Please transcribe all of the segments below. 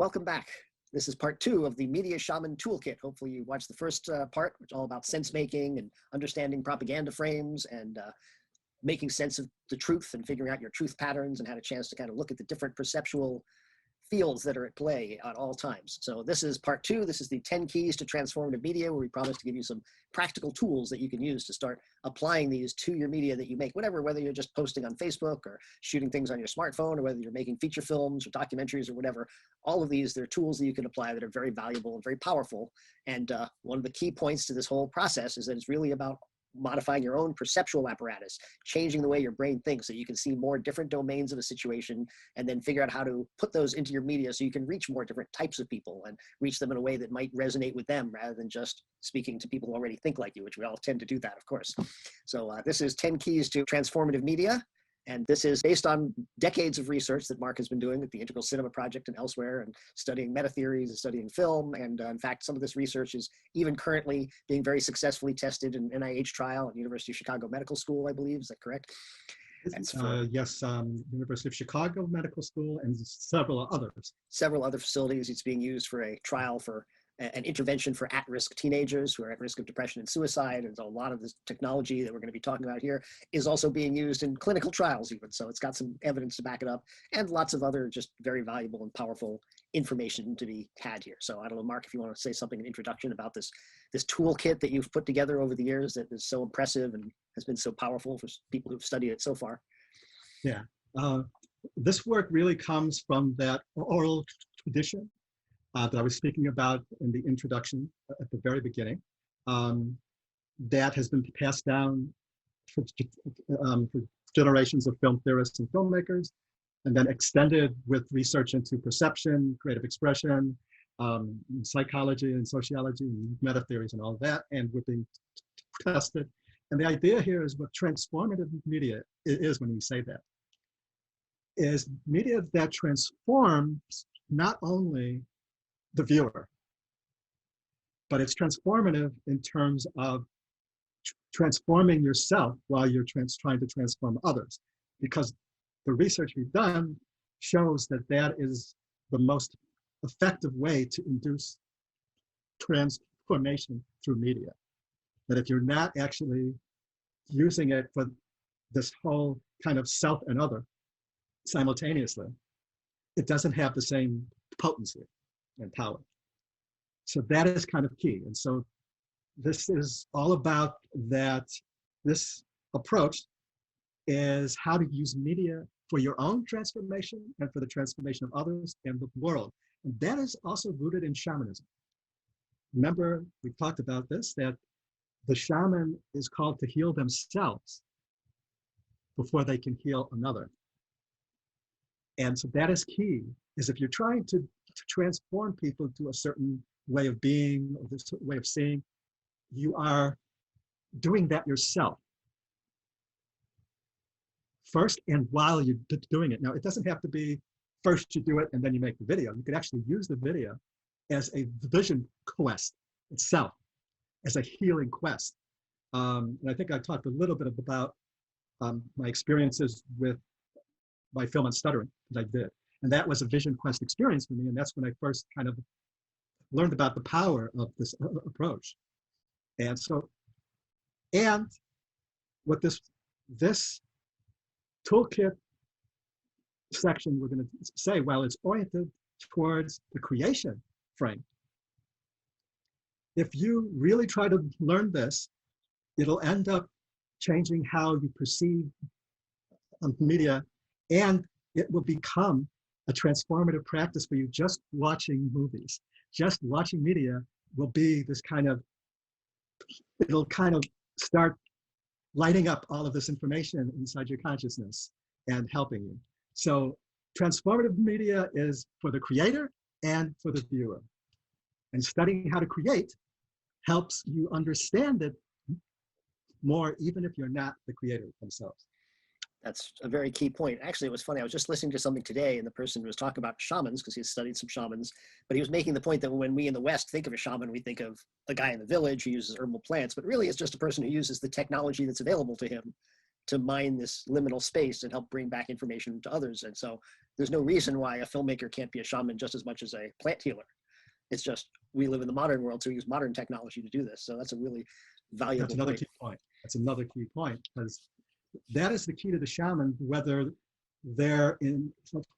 Welcome back. This is part 2 of the Media Shaman Toolkit. Hopefully you watched the first part, which is all about sense making and understanding propaganda frames and making sense of the truth and figuring out your truth patterns, and had a chance to kind of look at the different perceptual fields that are at play at all times. So this is part 2. This is the 10 keys to transformative media, where we promise to give you some practical tools that you can use to start applying these to your media that you make, whether you're just posting on Facebook or shooting things on your smartphone, or whether you're making feature films or documentaries or whatever. All of these, they're tools that you can apply that are very valuable and very powerful. And one of the key points to this whole process is that it's really about modifying your own perceptual apparatus, changing the way your brain thinks so you can see more different domains of a situation, and then figure out how to put those into your media so you can reach more different types of people and reach them in a way that might resonate with them, rather than just speaking to people who already think like you, which we all tend to do that, of course. So this is 10 keys to transformative media. And this is based on decades of research that Mark has been doing at the Integral Cinema Project and elsewhere, and studying meta theories and studying film. And in fact, some of this research is even currently being very successfully tested in an NIH trial at University of Chicago Medical School, I believe. Is that correct? Yes, University of Chicago Medical School and several others. Several other facilities. It's being used for a trial for an intervention for at-risk teenagers who are at risk of depression and suicide. And so a lot of this technology that we're going to be talking about here is also being used in clinical trials even. So it's got some evidence to back it up, and lots of other just very valuable and powerful information to be had here. So I don't know, Mark, if you want to say something in introduction about this toolkit that you've put together over the years that is so impressive and has been so powerful for people who've studied it so far. Yeah, this work really comes from that oral tradition that I was speaking about in the introduction at the very beginning, that has been passed down for generations of film theorists and filmmakers, and then extended with research into perception, creative expression, psychology and sociology, and meta theories and all of that, and we're being tested. And the idea here is what transformative media is when we say that, is media that transforms not only the viewer, but it's transformative in terms of transforming yourself while you're trying to transform others. Because the research we've done shows that that is the most effective way to induce transformation through media. That if you're not actually using it for this whole kind of self and other simultaneously, it doesn't have the same potency and power. So that is kind of key. And so this is all about that. This approach is how to use media for your own transformation and for the transformation of others and the world. And that is also rooted in shamanism. Remember, we talked about this, that the shaman is called to heal themselves before they can heal another. And so that is key, is if you're trying to transform people to a certain way of being, or this way of seeing, you are doing that yourself first and while you're doing it. Now, it doesn't have to be first you do it and then you make the video. You could actually use the video as a vision quest itself, as a healing quest. And I think I talked a little bit about my experiences with my film on stuttering that I did. And that was a vision quest experience for me. And that's when I first kind of learned about the power of this approach. And so, and what this toolkit section we're going to say, well, it's oriented towards the creation frame. If you really try to learn this, it'll end up changing how you perceive media, and it will become a transformative practice for you. Just watching movies, just watching media will be this kind of, it'll kind of start lighting up all of this information inside your consciousness and helping you. So transformative media is for the creator and for the viewer. And studying how to create helps you understand it more, even if you're not the creator themselves. That's a very key point. Actually, it was funny. I was just listening to something today, and the person was talking about shamans because he's studied some shamans, but he was making the point that when we in the West think of a shaman, we think of the guy in the village who uses herbal plants, but really it's just a person who uses the technology that's available to him to mine this liminal space and help bring back information to others. And so there's no reason why a filmmaker can't be a shaman just as much as a plant healer. It's just we live in the modern world, so we use modern technology to do this. So that's a really valuable That's another point. key point. That's another key point, because that is the key to the shaman, whether they're in,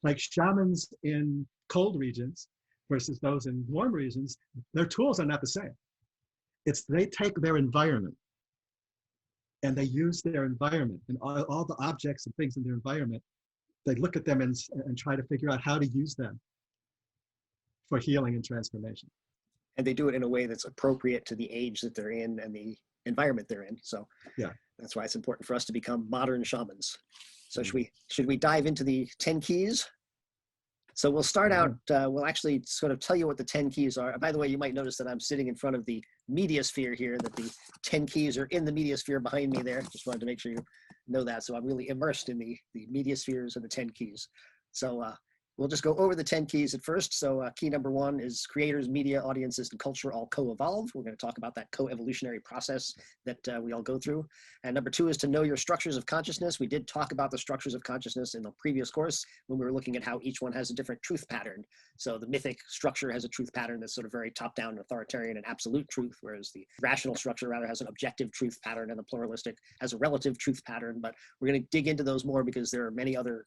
like shamans in cold regions versus those in warm regions, their tools are not the same. It's they take their environment and they use their environment and all the objects and things in their environment. They look at them and try to figure out how to use them for healing and transformation. And they do it in a way that's appropriate to the age that they're in and the environment they're in. So yeah, that's why it's important for us to become modern shamans. So should we dive into the 10 keys? So we'll start out, we'll actually sort of tell you what the 10 keys are. By the way, you might notice that I'm sitting in front of the media sphere here, that the 10 keys are in the media sphere behind me there. Just wanted to make sure you know that. So I'm really immersed in the media spheres and the 10 keys. So we'll just go over the 10 keys at first. So key number 1 is creators, media, audiences, and culture all co-evolve. We're going to talk about that co-evolutionary process that we all go through. And number 2 is to know your structures of consciousness. We did talk about the structures of consciousness in the previous course when we were looking at how each one has a different truth pattern. So the mythic structure has a truth pattern that's sort of very top-down, authoritarian, and absolute truth, whereas the rational structure rather has an objective truth pattern, and the pluralistic has a relative truth pattern. But we're going to dig into those more because there are many other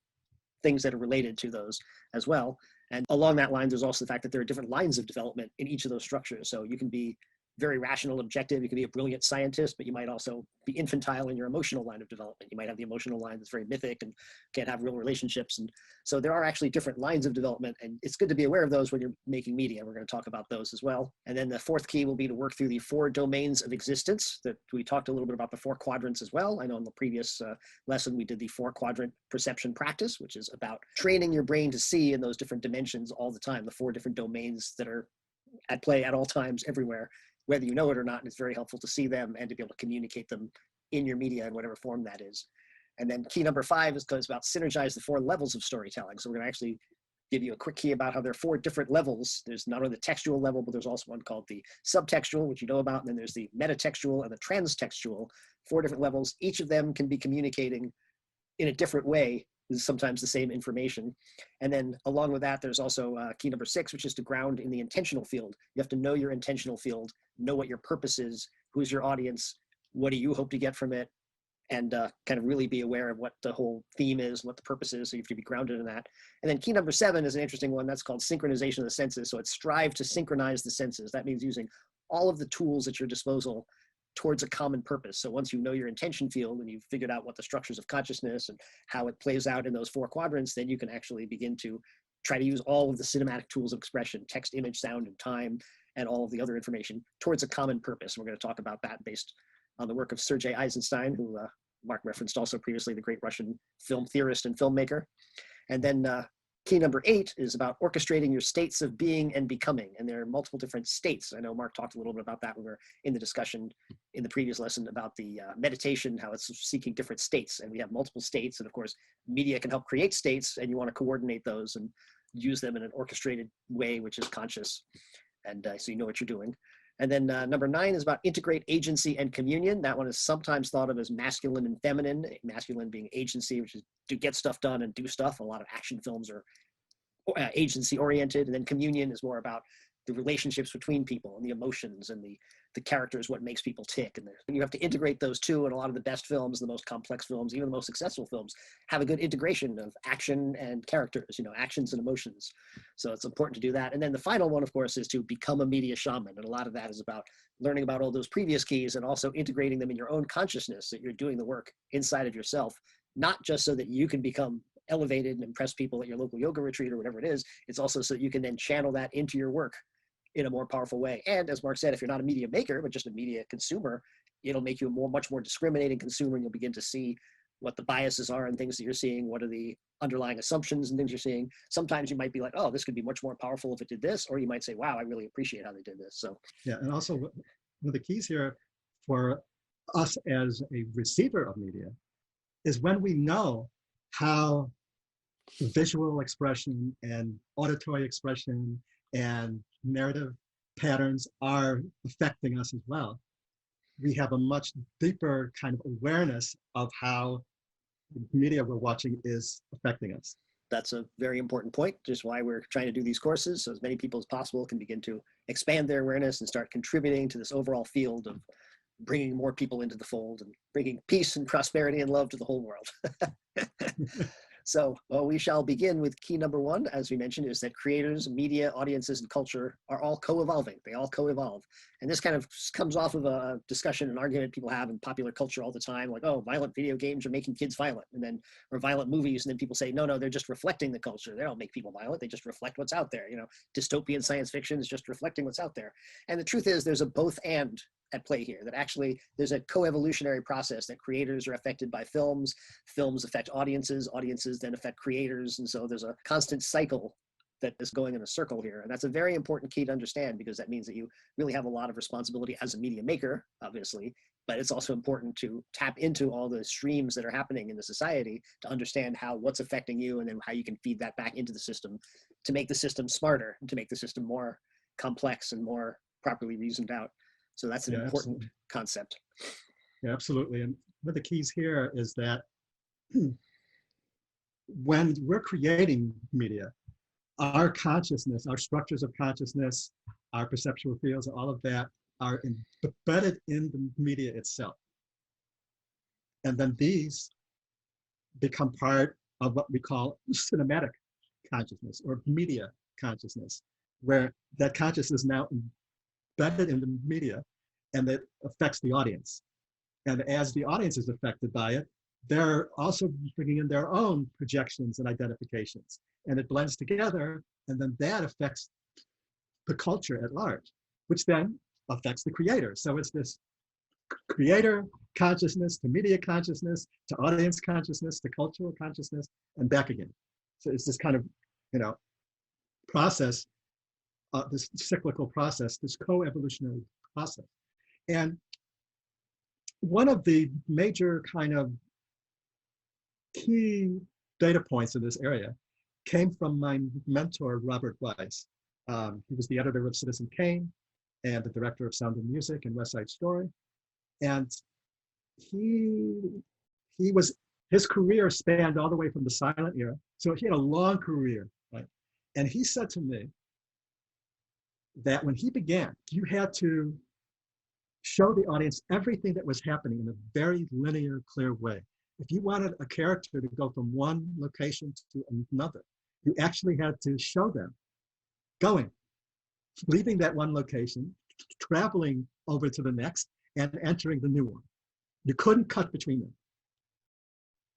things that are related to those as well. And along that line, there's also the fact that there are different lines of development in each of those structures. So you can be very rational, objective. You can be a brilliant scientist, but you might also be infantile in your emotional line of development. You might have the emotional line that's very mythic and can't have real relationships. And so there are actually different lines of development, and it's good to be aware of those when you're making media. We're going to talk about those as well. And then the 4th key will be to work through the 4 domains of existence that we talked a little bit about, the 4 quadrants as well. I know in the previous lesson, we did the 4-quadrant perception practice, which is about training your brain to see in those different dimensions all the time, the 4 different domains that are at play at all times everywhere, whether you know it or not. And it's very helpful to see them and to be able to communicate them in your media in whatever form that is. And then key number 5 is about synergize the 4 levels of storytelling. So we're going to actually give you a quick key about how there are 4 different levels. There's not only the textual level, but there's also one called the subtextual, which you know about. And then there's the metatextual and the transtextual, 4 different levels. Each of them can be communicating in a different way, is sometimes the same information. And then along with that, there's also key number 6, which is to ground in the intentional field. You have to know your intentional field, know what your purpose is, who's your audience, what do you hope to get from it, and kind of really be aware of what the whole theme is, what the purpose is. So you have to be grounded in that. And then key number 7 is an interesting one. That's called synchronization of the senses. So it's strive to synchronize the senses. That means using all of the tools at your disposal towards a common purpose. So once you know your intention field and you've figured out what the structures of consciousness and how it plays out in those 4 quadrants, then you can actually begin to try to use all of the cinematic tools of expression, text, image, sound, and time, and all of the other information towards a common purpose. We're going to talk about that based on the work of Sergei Eisenstein, who Mark referenced also previously, the great Russian film theorist and filmmaker. And then key number 8 is about orchestrating your states of being and becoming. And there are multiple different states. I know Mark talked a little bit about that when we were in the discussion in the previous lesson about the meditation, how it's seeking different states. And we have multiple states. And of course, media can help create states, and you want to coordinate those and use them in an orchestrated way, which is conscious. And so you know what you're doing. And then number 9 is about integrate agency and communion. That one is sometimes thought of as masculine and feminine, masculine being agency, which is to get stuff done and do stuff. A lot of action films are agency oriented. And then communion is more about the relationships between people and the emotions and the characters, what makes people tick. And you have to integrate those two. And a lot of the best films, the most complex films, even the most successful films, have a good integration of action and characters, actions and emotions. So it's important to do that. And then the final one, of course, is to become a media shaman. And a lot of that is about learning about all those previous keys and also integrating them in your own consciousness, that you're doing the work inside of yourself, not just so that you can become elevated and impress people at your local yoga retreat or whatever it is. It's also so that you can then channel that into your work in a more powerful way. And as Mark said, if you're not a media maker, but just a media consumer, it'll make you a much more discriminating consumer, and you'll begin to see what the biases are and things that you're seeing, what are the underlying assumptions and things you're seeing. Sometimes you might be like, oh, this could be much more powerful if it did this, or you might say, wow, I really appreciate how they did this. So yeah, and also one of the keys here for us as a receiver of media is when we know how visual expression and auditory expression and narrative patterns are affecting us as well, we have a much deeper kind of awareness of how media we're watching is affecting us. That's a very important point, just why we're trying to do these courses, so as many people as possible can begin to expand their awareness and start contributing to this overall field of bringing more people into the fold and bringing peace and prosperity and love to the whole world. So we shall begin with key number one, as we mentioned, is that creators, media, audiences, and culture are all co-evolving. They all co-evolve. And this kind of comes off of a discussion, an argument people have in popular culture all the time, like, oh, violent video games are making kids violent, and then, or violent movies, and then people say, no, no, they're just reflecting the culture. They don't make people violent. They just reflect what's out there. You know, dystopian science fiction is just reflecting what's out there. And the truth is there's a both and at play here, that actually there's a co-evolutionary process, that creators are affected by films, films affect audiences, audiences then affect creators, and so there's a constant cycle that is going in a circle here. And that's a very important key to understand, because that means that you really have a lot of responsibility as a media maker, obviously, but it's also important to tap into all the streams that are happening in the society to understand how what's affecting you, and then how you can feed that back into the system to make the system smarter and to make the system more complex and more properly reasoned out. So that's an important Absolutely. concept. Yeah, absolutely. And one of the keys here is that when we're creating media, our consciousness, our structures of consciousness, our perceptual fields, all of that are embedded in the media itself. And then these become part of what we call cinematic consciousness or media consciousness, where that consciousness is now embedded in the media, and it affects the audience. And as the audience is affected by it, they're also bringing in their own projections and identifications, and it blends together, and then that affects the culture at large, which then affects the creator. So it's this creator consciousness to media consciousness to audience consciousness to cultural consciousness and back again. So it's this kind of, you know, process, this cyclical process, this co-evolutionary process. And one of the major kind of key data points in this area came from my mentor, Robert Weiss. He was the editor of Citizen Kane and the director of Sound and Music and West Side Story. And his career spanned all the way from the silent era. So he had a long career, right? And he said to me that when he began, you had to show the audience everything that was happening in a very linear, clear way. If you wanted a character to go from one location to another, you actually had to show them going, leaving that one location, traveling over to the next, and entering the new one. You couldn't cut between them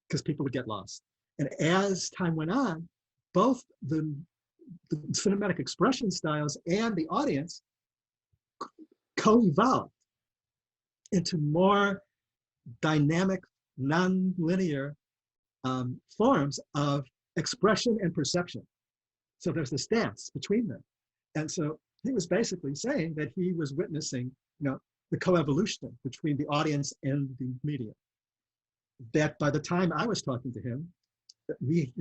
because people would get lost. And as time went on, both the cinematic expression styles and the audience co-evolved into more dynamic, non-linear forms of expression and perception. So there's this dance between them. And so he was basically saying that he was witnessing, you know, the co-evolution between the audience and the media. That by the time I was talking to him, we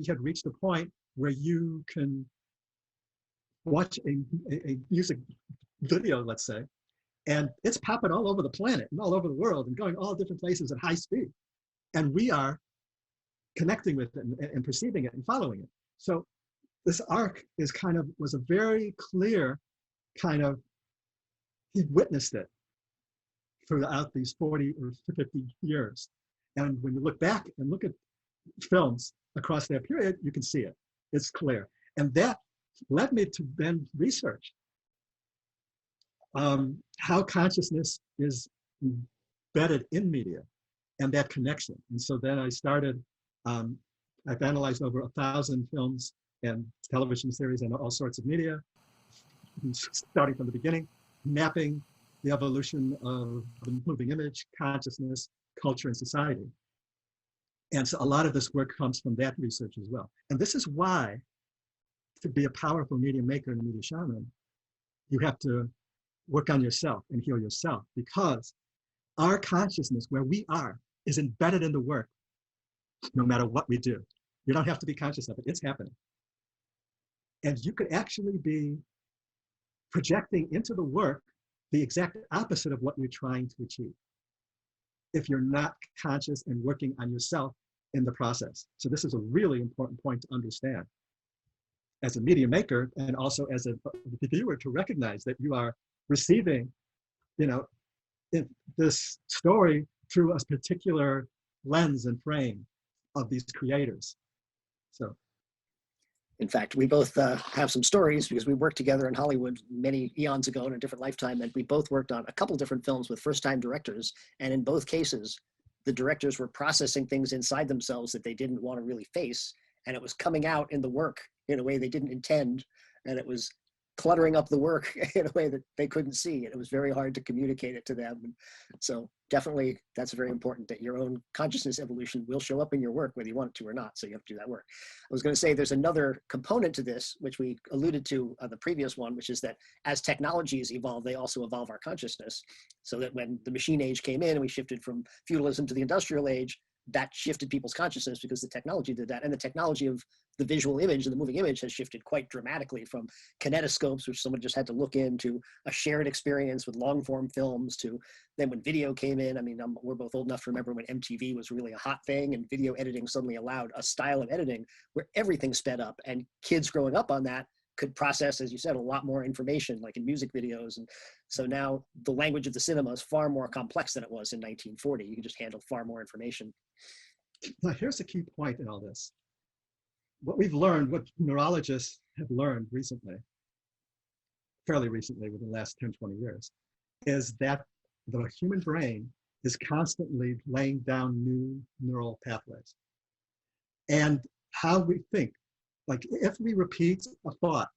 had reached a point where you can watch a music video, let's say, and it's popping all over the planet and all over the world and going all different places at high speed. And we are connecting with it and perceiving it and following it. So this arc was a very clear kind of, he witnessed it throughout these 40 or 50 years. And when you look back and look at films across that period, you can see it. It's clear. And that led me to then research how consciousness is embedded in media and that connection. And so then I started, I've analyzed over 1,000 films and television series and all sorts of media, starting from the beginning, mapping the evolution of the moving image, consciousness, culture, and society. And so a lot of this work comes from that research as well. And this is why, to be a powerful media maker and a media shaman, you have to work on yourself and heal yourself, because our consciousness, where we are, is embedded in the work, no matter what we do. You don't have to be conscious of it, it's happening. And you could actually be projecting into the work the exact opposite of what you're trying to achieve, if you're not conscious and working on yourself in the process. So this is a really important point to understand as a media maker, and also as a viewer, to recognize that you are receiving, you know, this story through a particular lens and frame of these creators. So, in fact, we both have some stories because we worked together in Hollywood many eons ago in a different lifetime, and we both worked on a couple different films with first-time directors, and in both cases, the directors were processing things inside themselves that they didn't want to really face, and it was coming out in the work in a way they didn't intend, and it was cluttering up the work in a way that they couldn't see, and it was very hard to communicate it to them. And so definitely that's very important, that your own consciousness evolution will show up in your work whether you want it to or not, so you have to do that work. I was going to say there's another component to this, which we alluded to the previous one, which is that as technologies evolve, they also evolve our consciousness, so that when the machine age came in and we shifted from feudalism to the industrial age, that shifted people's consciousness because the technology did that. And the technology of the visual image and the moving image has shifted quite dramatically, from kinetoscopes, which someone just had to look into, a shared experience with long form films, to then when video came in. I mean, we're both old enough to remember when MTV was really a hot thing, and video editing suddenly allowed a style of editing where everything sped up, and kids growing up on that could process, as you said, a lot more information, like in music videos. And so now the language of the cinema is far more complex than it was in 1940. You can just handle far more information. now here's a key point in all this. What we've learned, what neurologists have learned recently, fairly recently within the last 10, 20 years, is that the human brain is constantly laying down new neural pathways. And how we think, like if we repeat a thought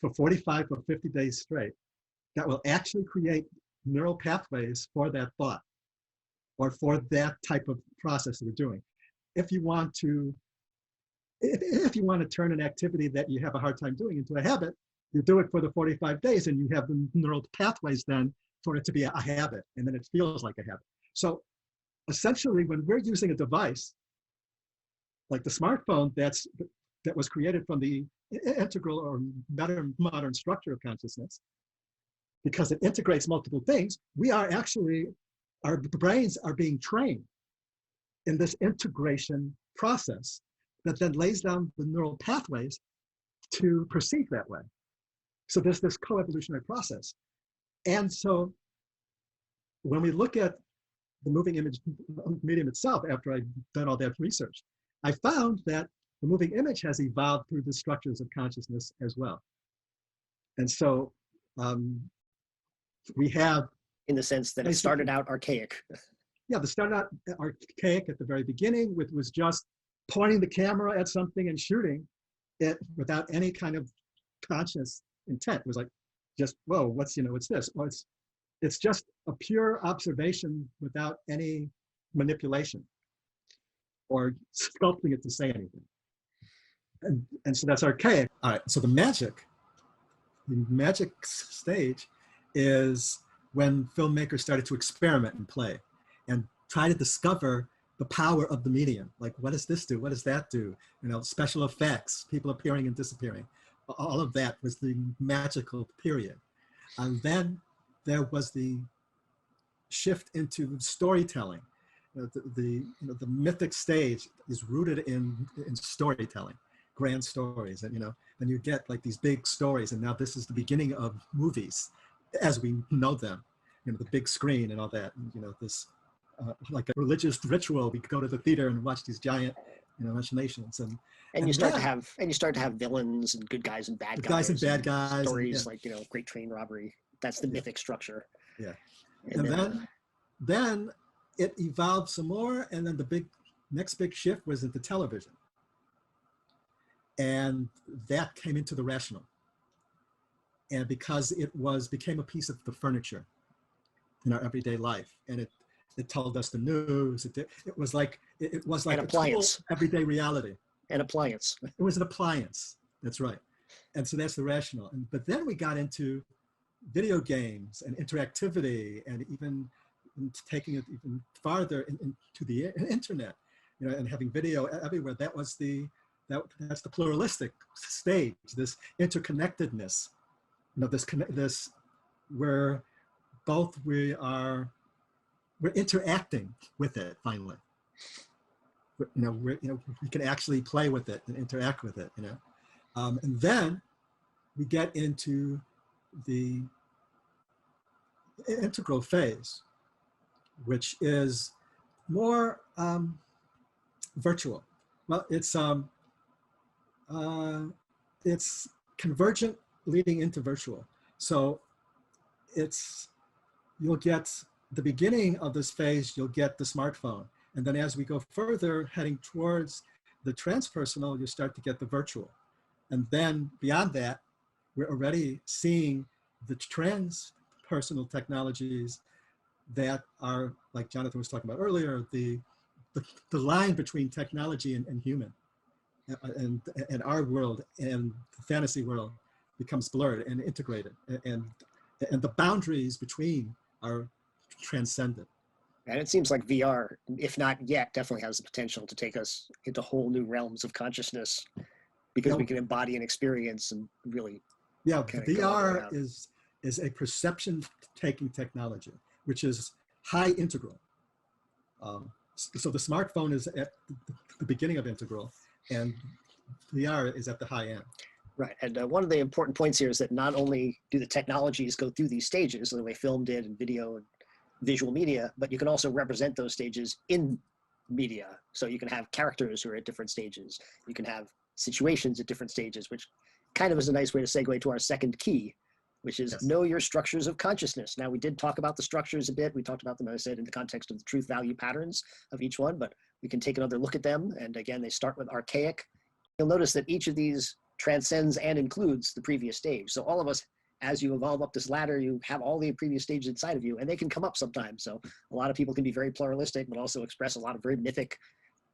for 45 or 50 days straight, that will actually create neural pathways for that thought or for that type of process that we're doing. If you want to turn an activity that you have a hard time doing into a habit, you do it for the 45 days and you have the neural pathways then for it to be a habit, and then it feels like a habit. So essentially, when we're using a device like the smartphone that was created from the integral or modern structure of consciousness, because it integrates multiple things, our brains are being trained in this integration process that then lays down the neural pathways to perceive that way. So there's this co-evolutionary process. And so when we look at the moving image medium itself, after I've done all that research, I found that the moving image has evolved through the structures of consciousness as well. And so we have— in the sense that it started out archaic. Yeah, it started out archaic at the very beginning, which was just pointing the camera at something and shooting it without any kind of conscious intent. It was like, just, whoa, what's this? Or it's just a pure observation without any manipulation or sculpting it to say anything. And so that's archaic. All right, so the magic stage is when filmmakers started to experiment and play and try to discover the power of the medium. Like, what does this do? What does that do? Special effects, people appearing and disappearing. All of that was the magical period. And then there was the shift into storytelling. The mythic stage is rooted in storytelling, grand stories, and then you get like these big stories, and now this is the beginning of movies as we know them, the big screen and all that, and, this like a religious ritual. We go to the theater and watch these giant machinations, and you start to have villains and good guys and bad guys, stories, like Great Train Robbery. That's the mythic structure. Yeah, and then it evolved some more, and then the next big shift was into television, and that came into the rational, and because it became a piece of the furniture in our everyday life, and it told us the news. It was like an appliance, everyday reality. An appliance. It was an appliance. That's right. And so that's the rational. But then we got into video games and interactivity, and even taking it even farther into the internet, and having video everywhere. That's the pluralistic stage. This interconnectedness. This where both we're interacting with it finally. we can actually play with it and interact with it, and then we get into the integral phase, which is more virtual. Well, it's convergent leading into virtual. So you'll get the beginning of this phase, you'll get the smartphone. And then as we go further, heading towards the transpersonal, you start to get the virtual. And then beyond that, we're already seeing the transpersonal technologies that are, like Jonathan was talking about earlier, the line between technology and human, and our world and the fantasy world becomes blurred and integrated, and the boundaries between are transcendent. And it seems like VR, if not yet, definitely has the potential to take us into whole new realms of consciousness, because we can embody an experience and really. Yeah, VR is a perception-taking technology, which is high integral. So the smartphone is at the beginning of integral, and VR is at the high end. Right, and one of the important points here is that not only do the technologies go through these stages, the way film did and video and visual media, but you can also represent those stages in media. So you can have characters who are at different stages. You can have situations at different stages, which kind of is a nice way to segue to our second key, which is know your structures of consciousness. Now, we did talk about the structures a bit. We talked about them, as I said, in the context of the truth value patterns of each one, but we can take another look at them. And again, they start with archaic. You'll notice that each of these transcends and includes the previous stage. So all of us, as you evolve up this ladder, you have all the previous stages inside of you, and they can come up sometimes. So a lot of people can be very pluralistic, but also express a lot of very mythic,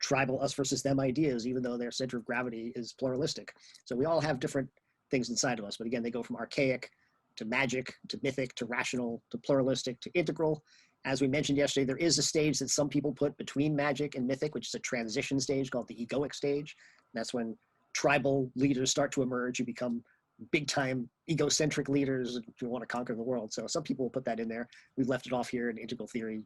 tribal us versus them ideas, even though their center of gravity is pluralistic. So we all have different things inside of us, but again, they go from archaic to magic, to mythic, to rational, to pluralistic, to integral. As we mentioned yesterday, there is a stage that some people put between magic and mythic, which is a transition stage called the egoic stage. That's when tribal leaders start to emerge. You become big time egocentric leaders who want to conquer the world. So some people will put that in there. We've left it off here in integral theory.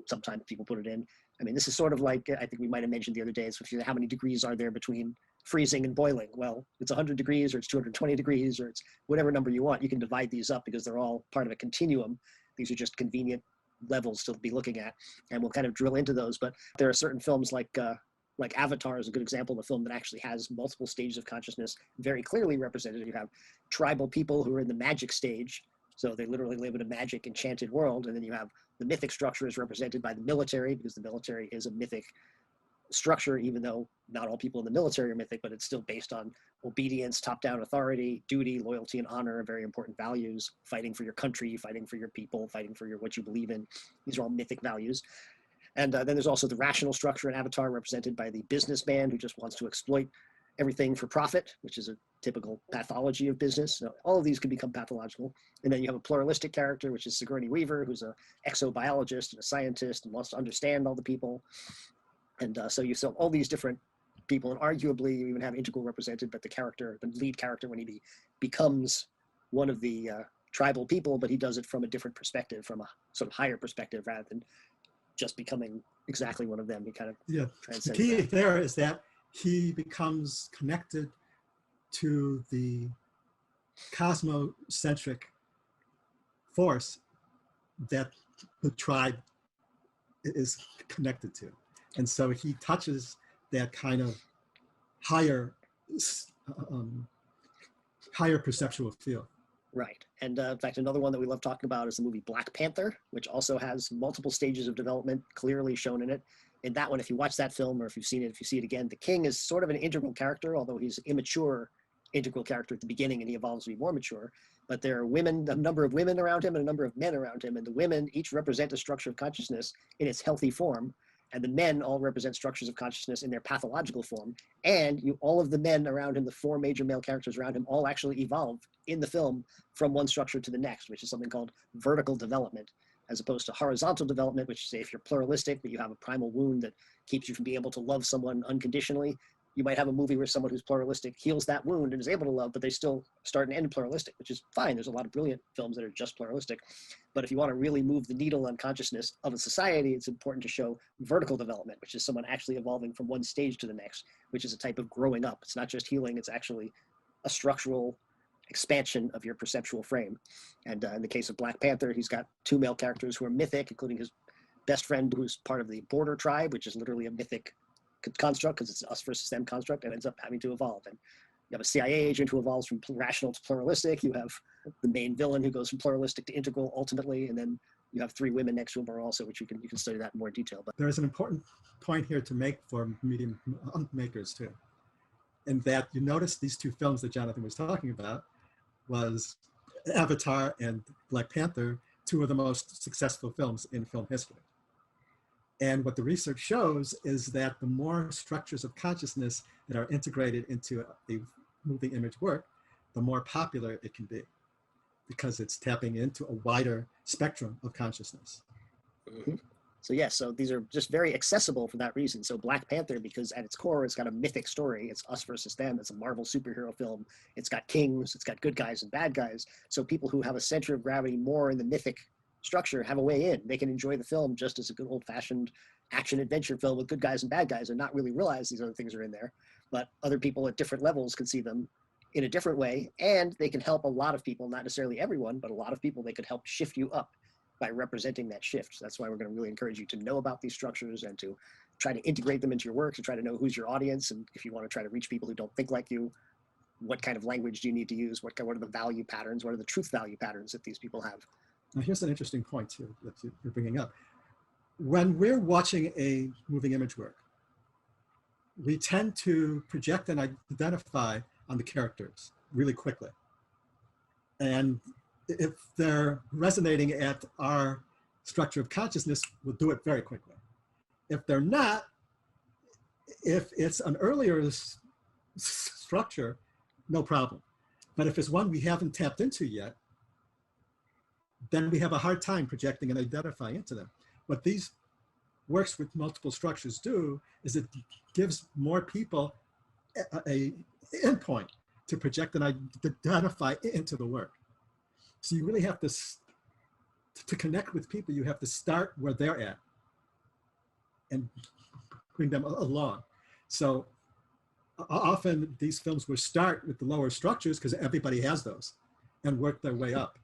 Sometimes people put it in. I mean, this is sort of like, I think we might have mentioned the other day, it's how many degrees are there between freezing and boiling? Well, it's 100 degrees or it's 220 degrees or it's whatever number you want. You can divide these up because they're all part of a continuum. These are just convenient levels to be looking at, and we'll kind of drill into those. But there are certain films like Avatar is a good example of a film that actually has multiple stages of consciousness very clearly represented. You have tribal people who are in the magic stage, so they literally live in a magic enchanted world, and then you have the mythic structure is represented by the military, because the military is a mythic structure, even though not all people in the military are mythic, but it's still based on obedience, top-down authority, duty, loyalty, and honor, very important values, fighting for your country, fighting for your people, fighting for what you believe in. These are all mythic values. And then there's also the rational structure in Avatar, represented by the businessman who just wants to exploit everything for profit, which is a typical pathology of business. So all of these can become pathological. And then you have a pluralistic character, which is Sigourney Weaver, who's an exobiologist and a scientist and wants to understand all the people. And so you saw all these different people, and arguably you even have integral represented, but the lead character, when he becomes one of the tribal people, but he does it from a different perspective, from a sort of higher perspective, rather than just becoming exactly one of them. He kind of the key there is that he becomes connected to the cosmocentric force that the tribe is connected to, and so he touches that kind of higher perceptual field. Right. And in fact, another one that we love talking about is the movie Black Panther, which also has multiple stages of development clearly shown in it. In that one, if you watch that film, or if you see it again, the king is sort of an integral character, although he's an immature integral character at the beginning, and he evolves to be more mature. But there are a number of women around him and a number of men around him, and the women each represent a structure of consciousness in its healthy form, and the men all represent structures of consciousness in their pathological form. And all of the men around him, the four major male characters around him, all actually evolve in the film from one structure to the next, which is something called vertical development, as opposed to horizontal development, which, say, if you're pluralistic, but you have a primal wound that keeps you from being able to love someone unconditionally, you might have a movie where someone who's pluralistic heals that wound and is able to love, but they still start and end pluralistic, which is fine. There's a lot of brilliant films that are just pluralistic. But if you want to really move the needle on consciousness of a society, it's important to show vertical development, which is someone actually evolving from one stage to the next, which is a type of growing up. It's not just healing, it's actually a structural expansion of your perceptual frame. And in the case of Black Panther, he's got two male characters who are mythic, including his best friend, who's part of the border tribe, which is literally a mythic construct because it's us versus them construct, and ends up having to evolve. And you have a CIA agent who evolves from rational to pluralistic. You have the main villain who goes from pluralistic to integral ultimately, and then you have three women next to him are also, which you can study that in more detail. But there is an important point here to make for medium makers too, in that you notice these two films that Jonathan was talking about was Avatar and Black Panther, two of the most successful films in film history. And what the research shows is that the more structures of consciousness that are integrated into a moving image work, the more popular it can be, because it's tapping into a wider spectrum of consciousness. Mm-hmm. So yes, so these are just very accessible for that reason. So Black Panther, because at its core, it's got a mythic story. It's us versus them. It's a Marvel superhero film. It's got kings. It's got good guys and bad guys. So people who have a center of gravity more in the mythic structure have a way in. They can enjoy the film just as a good old-fashioned action adventure film with good guys and bad guys and not really realize these other things are in there. But other people at different levels can see them in a different way, and they can help a lot of people, not necessarily everyone, but a lot of people. They could help shift you up by representing that shift. So that's why we're going to really encourage you to know about these structures and to try to integrate them into your work, to try to know who's your audience, and if you want to try to reach people who don't think like you, what kind of language do you need to use? What are the value patterns? What are the truth value patterns that these people have? Now here's an interesting point too that you're bringing up. When we're watching a moving image work, we tend to project and identify on the characters really quickly. And if they're resonating at our structure of consciousness, we'll do it very quickly. If they're not, if it's an earlier structure, no problem. But if it's one we haven't tapped into yet, then we have a hard time projecting and identifying into them. What these works with multiple structures do is it gives more people a endpoint to project and identify into the work. So you really have to connect with people, you have to start where they're at and bring them along. So often these films will start with the lower structures because everybody has those and work their way up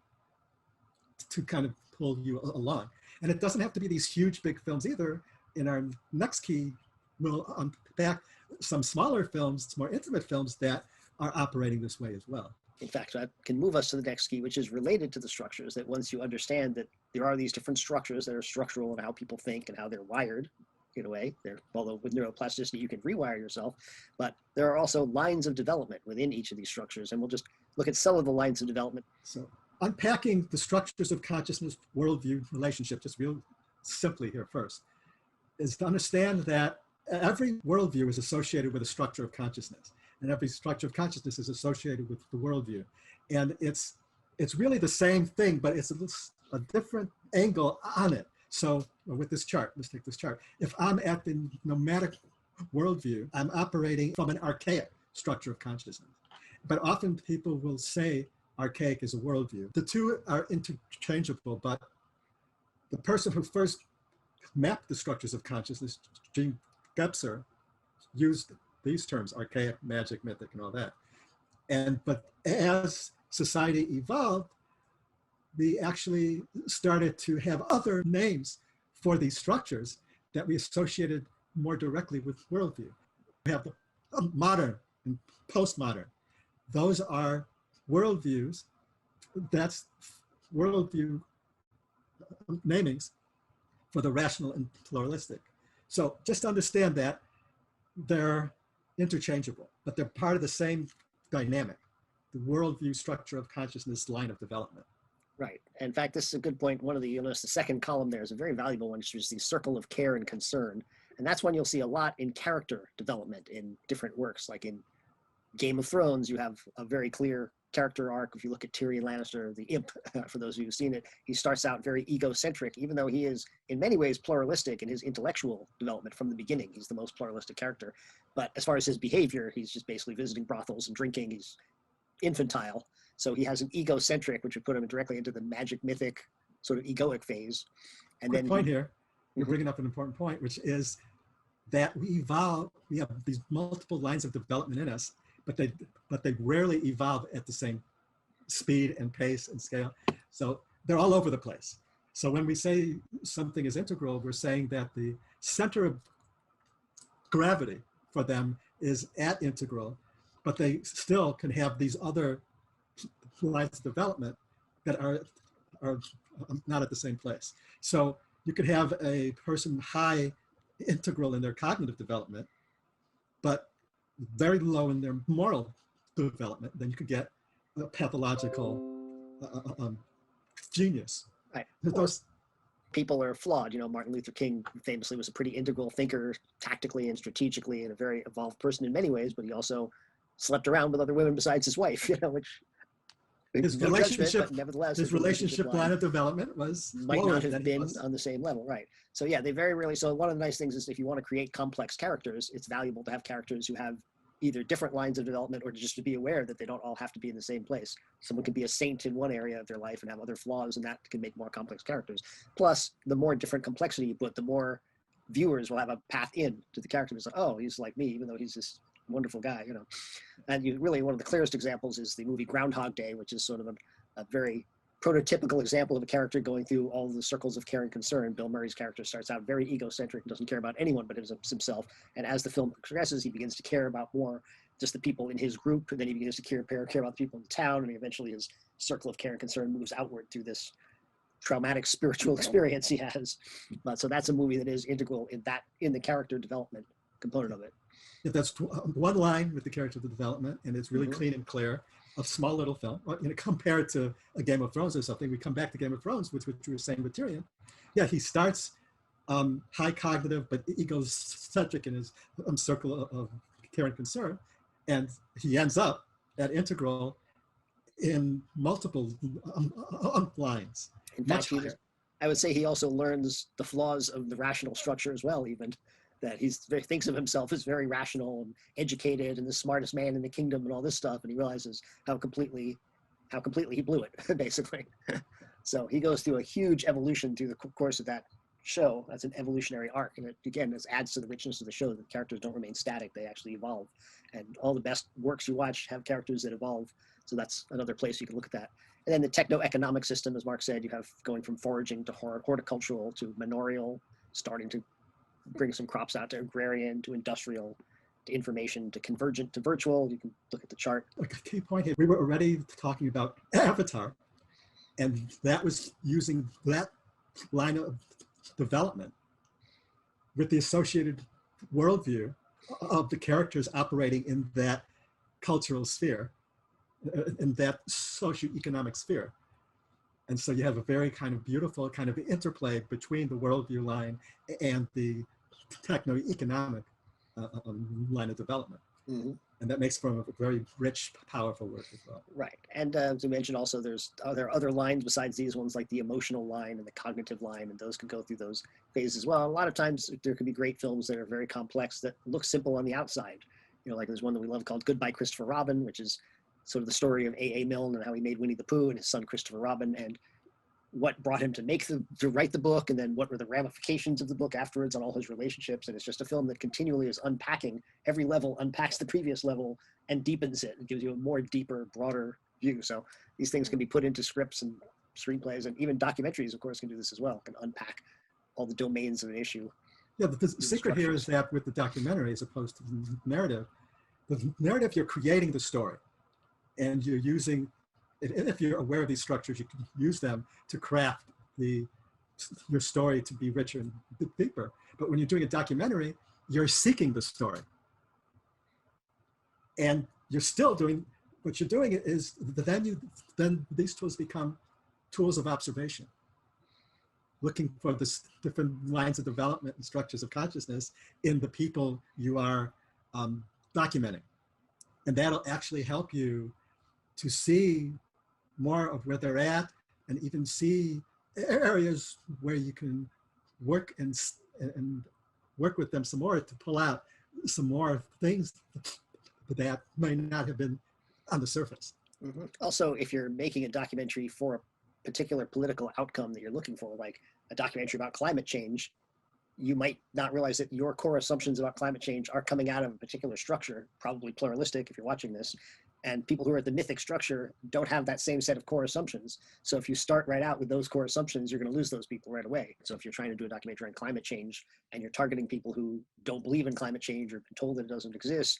to kind of pull you along. And it doesn't have to be these huge, big films either. In our next key, we'll unpack some smaller films, more intimate films that are operating this way as well. In fact, that can move us to the next key, which is related to the structures, that once you understand that there are these different structures that are structural in how people think and how they're wired, in a way, although with neuroplasticity, you can rewire yourself, but there are also lines of development within each of these structures. And we'll just look at some of the lines of development. So unpacking the structures of consciousness, worldview, relationship, just real simply here first, is to understand that every worldview is associated with a structure of consciousness, and every structure of consciousness is associated with the worldview. And it's really the same thing, but it's a different angle on it. So with this chart, let's take this chart. If I'm at the nomadic worldview, I'm operating from an archaic structure of consciousness. But often people will say archaic is a worldview. The two are interchangeable, but the person who first mapped the structures of consciousness, Gene Gebser, used these terms, archaic, magic, mythic, and all that. But as society evolved, we actually started to have other names for these structures that we associated more directly with worldview. We have the modern and postmodern. Those are worldviews, that's worldview namings for the rational and pluralistic. So just understand that they're interchangeable, but they're part of the same dynamic, the worldview structure of consciousness line of development. Right. In fact, this is a good point. One of the, you'll notice the second column there is a very valuable one, which is the circle of care and concern. And that's one you'll see a lot in character development in different works. Like in Game of Thrones, you have a very clear character arc. If you look at Tyrion Lannister, the imp, for those of you who've seen it, he starts out very egocentric, even though he is in many ways pluralistic in his intellectual development from the beginning. He's the most pluralistic character. But as far as his behavior, he's just basically visiting brothels and drinking. He's infantile. So he has an egocentric, which would put him directly into the magic mythic sort of egoic phase. And Quick then point here, you're bringing up an important point, which is that we evolve, we have these multiple lines of development in us, but they rarely evolve at the same speed and pace and scale. So they're all over the place. So when we say something is integral, we're saying that the center of gravity for them is at integral, but they still can have these other lines of development that are not at the same place. So you could have a person high integral in their cognitive development, but very low in their moral development. Then you could get a pathological genius. Right. Those people are flawed. You know, Martin Luther King famously was a pretty integral thinker, tactically and strategically, and a very evolved person in many ways, but he also slept around with other women besides his wife, you know, which his no relationship, judgment, but nevertheless, his relationship line of development might not have been on the same level, right? So yeah, they very rarely. So one of the nice things is if you want to create complex characters, it's valuable to have characters who have either different lines of development or just to be aware that they don't all have to be in the same place. Someone can be a saint in one area of their life and have other flaws, and that can make more complex characters. Plus, the more different complexity you put, the more viewers will have a path in to the character. It's like, oh, he's like me, even though he's this wonderful guy, you know. And you really, one of the clearest examples is the movie Groundhog Day, which is sort of a very prototypical example of a character going through all the circles of care and concern. Bill Murray's character starts out very egocentric and doesn't care about anyone but himself. And as the film progresses, he begins to care about more just the people in his group. And then he begins to care about the people in the town. And eventually his circle of care and concern moves outward through this traumatic spiritual experience he has. So that's a movie that is integral in the character development component of it. Yeah, that's one line with the character development, and it's really clean and clear. A small little film, you know, compared to a Game of Thrones or something. We come back to Game of Thrones, which you were saying with Tyrion. Yeah, he starts high cognitive, but egocentric in his circle of care and concern, and he ends up at integral in multiple lines. In fact, I would say he also learns the flaws of the rational structure as well, even. That he thinks of himself as very rational and educated and the smartest man in the kingdom and all this stuff, and he realizes how completely he blew it, basically. So he goes through a huge evolution through the course of that show. That's an evolutionary arc, and it, again, this adds to the richness of the show. The characters don't remain static; they actually evolve. And all the best works you watch have characters that evolve. So that's another place you can look at that. And then the techno-economic system, as Mark said, you have going from foraging to horticultural to manorial, starting to bring some crops out to agrarian, to industrial, to information, to convergent, to virtual. You can look at the chart. A key point here, we were already talking about Avatar, and that was using that line of development with the associated worldview of the characters operating in that cultural sphere, in that socioeconomic sphere. And so you have a very kind of beautiful kind of interplay between the worldview line and the techno-economic line of development. And that makes for a very rich, powerful work as well. Right. And as we mentioned also, there are other lines besides these ones, like the emotional line and the cognitive line, and those can go through those phases as well. A lot of times there can be great films that are very complex that look simple on the outside. You know, like there's one that we love called Goodbye Christopher Robin, which is sort of the story of A.A. Milne and how he made Winnie the Pooh and his son Christopher Robin, and what brought him to write the book, and then what were the ramifications of the book afterwards on all his relationships. And it's just a film that continually is unpacking every level, unpacks the previous level, and deepens it and gives you a more deeper, broader view. So these things can be put into scripts and screenplays, and even documentaries, of course, can do this as well, can unpack all the domains of an issue. Yeah, but the secret here is that with the documentary, as opposed to the narrative, you're creating the story. And you're using, if you're aware of these structures, you can use them to craft your story to be richer and deeper. But when you're doing a documentary, you're seeking the story. And you're still doing, what you're doing is, then these tools become tools of observation, looking for the different lines of development and structures of consciousness in the people you are documenting. And that'll actually help you to see more of where they're at and even see areas where you can work and work with them some more to pull out some more things that may not have been on the surface. Mm-hmm. Also, if you're making a documentary for a particular political outcome that you're looking for, like a documentary about climate change, you might not realize that your core assumptions about climate change are coming out of a particular structure, probably pluralistic if you're watching this, and people who are at the mythic structure don't have that same set of core assumptions. So if you start right out with those core assumptions, you're going to lose those people right away. So if you're trying to do a documentary on climate change and you're targeting people who don't believe in climate change or been told that it doesn't exist,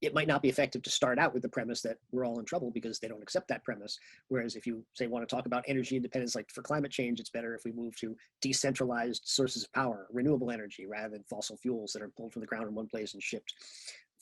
it might not be effective to start out with the premise that we're all in trouble because they don't accept that premise. Whereas if you say want to talk about energy independence, like for climate change, it's better if we move to decentralized sources of power, renewable energy, rather than fossil fuels that are pulled from the ground in one place and shipped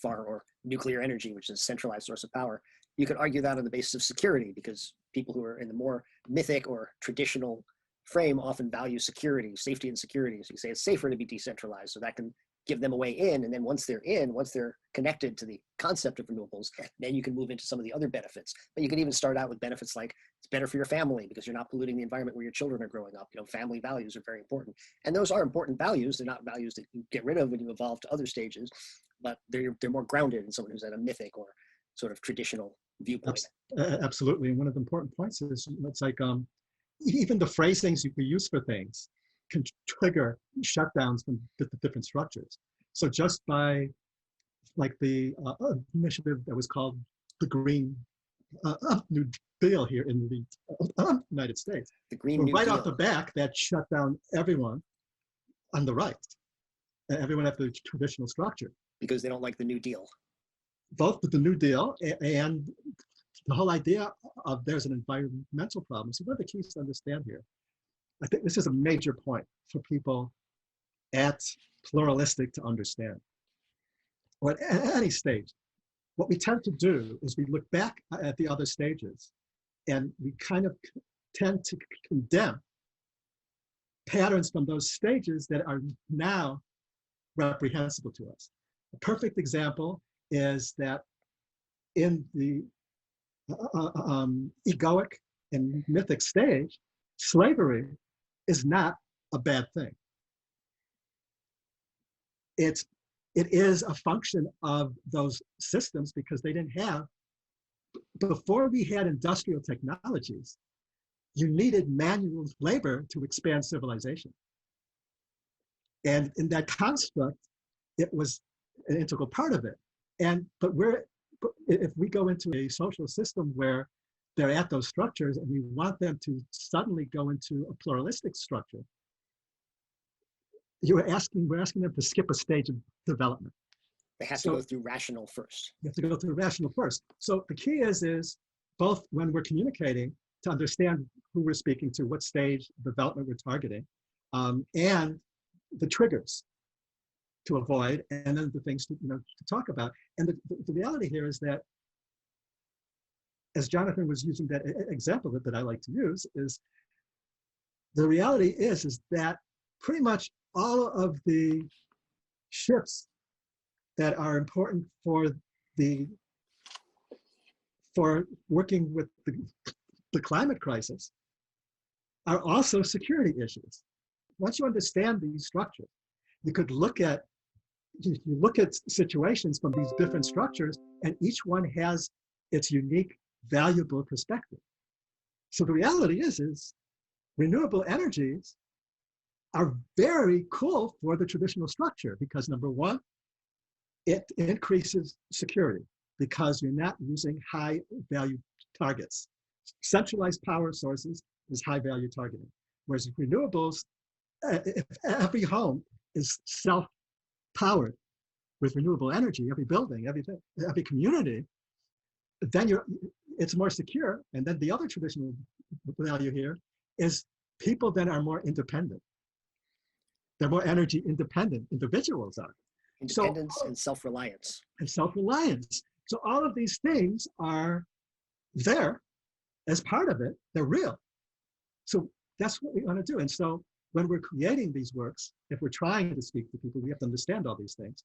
far, or nuclear energy, which is a centralized source of power. You could argue that on the basis of security, because people who are in the more mythic or traditional frame often value security, safety and security. So you say it's safer to be decentralized, so that can give them a way in. And then once they're connected to the concept of renewables, then you can move into some of the other benefits. But you can even start out with benefits like it's better for your family because you're not polluting the environment where your children are growing up. You know, family values are very important. And those are important values. They're not values that you get rid of when you evolve to other stages, but they're more grounded in someone who's at a mythic or sort of traditional viewpoint. Absolutely. And one of the important points is it's like even the phrasings you use for things can trigger shutdowns from different structures. So just by like the initiative that was called the Green New Deal here in the United States, the Green New right Deal. off the back, that shut down everyone on the right, everyone at the traditional structure. Because they don't like the New Deal. Both with the New Deal and the whole idea of there's an environmental problem. So one of the keys to understand here, I think this is a major point for people at pluralistic to understand, or at any stage. What we tend to do is we look back at the other stages and we kind of tend to condemn patterns from those stages that are now reprehensible to us. A perfect example is that in the egoic and mythic stage, slavery is not a bad thing. It is a function of those systems because they didn't have, before we had industrial technologies, you needed manual labor to expand civilization. And in that construct, it was an integral part of it. But if we go into a social system where they're at those structures and we want them to suddenly go into a pluralistic structure, we're asking them to skip a stage of development. They have to go through rational first. You have to go through rational first. So the key is both when we're communicating to understand who we're speaking to, what stage of development we're targeting, and the triggers to avoid, and then the things to talk about. And the reality here is that, as Jonathan was using that example that I like to use, is the reality is that pretty much all of the shifts that are important for working with the climate crisis are also security issues. Once you understand these structures, you could look at situations from these different structures, and each one has its unique, valuable perspective. So the reality is renewable energies are very cool for the traditional structure because, number one, it increases security because you're not using high value targets. Centralized power sources is high value targeting. Whereas renewables, if every home is self-powered with renewable energy, every building, every community, then it's more secure. And then the other traditional value here is people then are more independent. They're more energy independent, individuals are. Independence and self-reliance. And self-reliance. So all of these things are there as part of it. They're real. So that's what we want to do. And so when we're creating these works, if we're trying to speak to people, we have to understand all these things.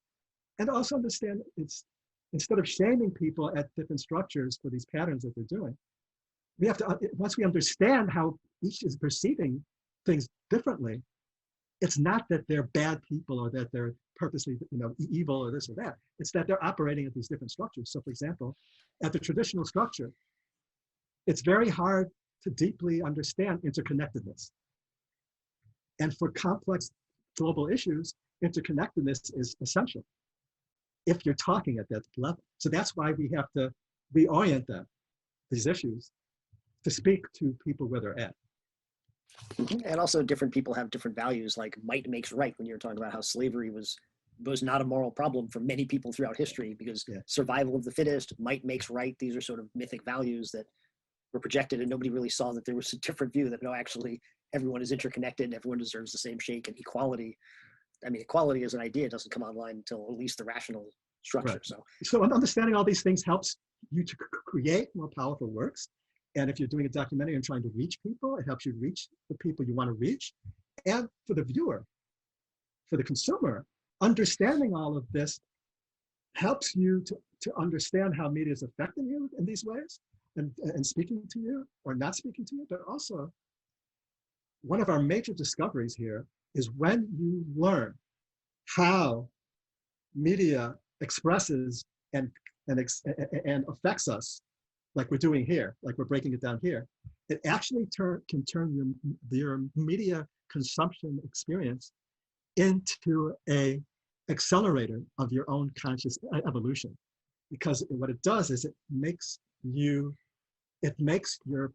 And also understand it's instead of shaming people at different structures for these patterns that they're doing, we have to, once we understand how each is perceiving things differently, it's not that they're bad people or that they're purposely, evil or this or that. It's that they're operating at these different structures. So for example, at the traditional structure, it's very hard to deeply understand interconnectedness. And for complex global issues, interconnectedness is essential if you're talking at that level. So that's why we have to reorient them, these issues, to speak to people where they're at. And also different people have different values, like might makes right, when you're talking about how slavery was not a moral problem for many people throughout history, because survival of the fittest, might makes right. These are sort of mythic values that were projected, and nobody really saw that there was a different view that, no, actually everyone is interconnected and everyone deserves the same shake, and equality. I mean, equality as an idea doesn't come online until at least the rational structure. Right. So understanding all these things helps you to create more powerful works. And if you're doing a documentary and trying to reach people, it helps you reach the people you want to reach. And for the viewer, for the consumer, understanding all of this helps you to understand how media is affecting you in these ways and speaking to you or not speaking to you. But also, one of our major discoveries here is when you learn how media expresses and affects us, like we're doing here, like we're breaking it down here, it actually can turn your media consumption experience into a accelerator of your own conscious evolution. Because what it does is it makes your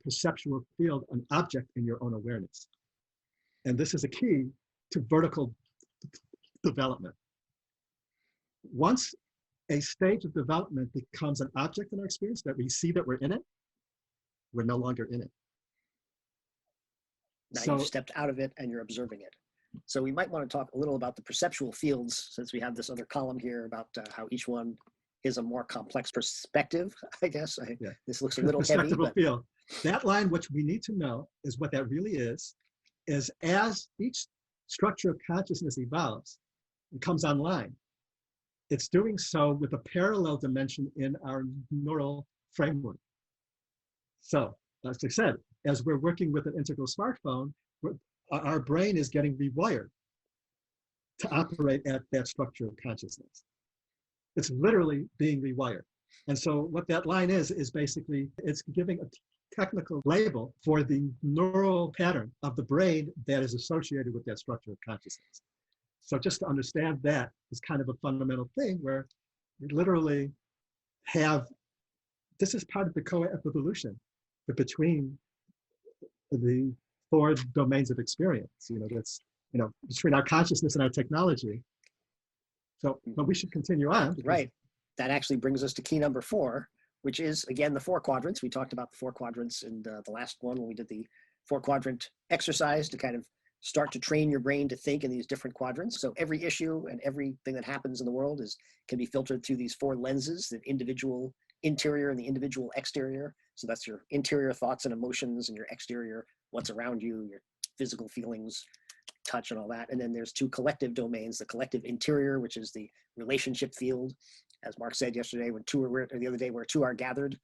perceptual field an object in your own awareness. And this is a key to vertical development. Once a stage of development becomes an object in our experience, that we see that we're in it, we're no longer in it. Now you've stepped out of it and you're observing it. So we might want to talk a little about the perceptual fields, since we have this other column here about how each one is a more complex perspective, I guess. This looks a little heavy. But field. That line, which we need to know is what that really is as each structure of consciousness evolves and comes online, it's doing so with a parallel dimension in our neural framework. So, as I said, as we're working with an integral smartphone, our brain is getting rewired to operate at that structure of consciousness. It's literally being rewired. And so what that line is basically, it's giving a technical label for the neural pattern of the brain that is associated with that structure of consciousness. So just to understand that is kind of a fundamental thing where we literally have, this is part of the co-evolution between the four domains of experience, that's, between our consciousness and our technology. So, but we should continue on. Right. That actually brings us to key number 4, which is, again, the 4 quadrants. We talked about the 4 quadrants in the last one when we did the 4-quadrant exercise to kind of start to train your brain to think in these different quadrants. So every issue and everything that happens in the world can be filtered through these 4 lenses, the individual interior and the individual exterior. So that's your interior thoughts and emotions, and your exterior, what's around you, your physical feelings, touch and all that. And then there's 2 collective domains, the collective interior, which is the relationship field. As Mark said yesterday, the other day, where 2 are gathered,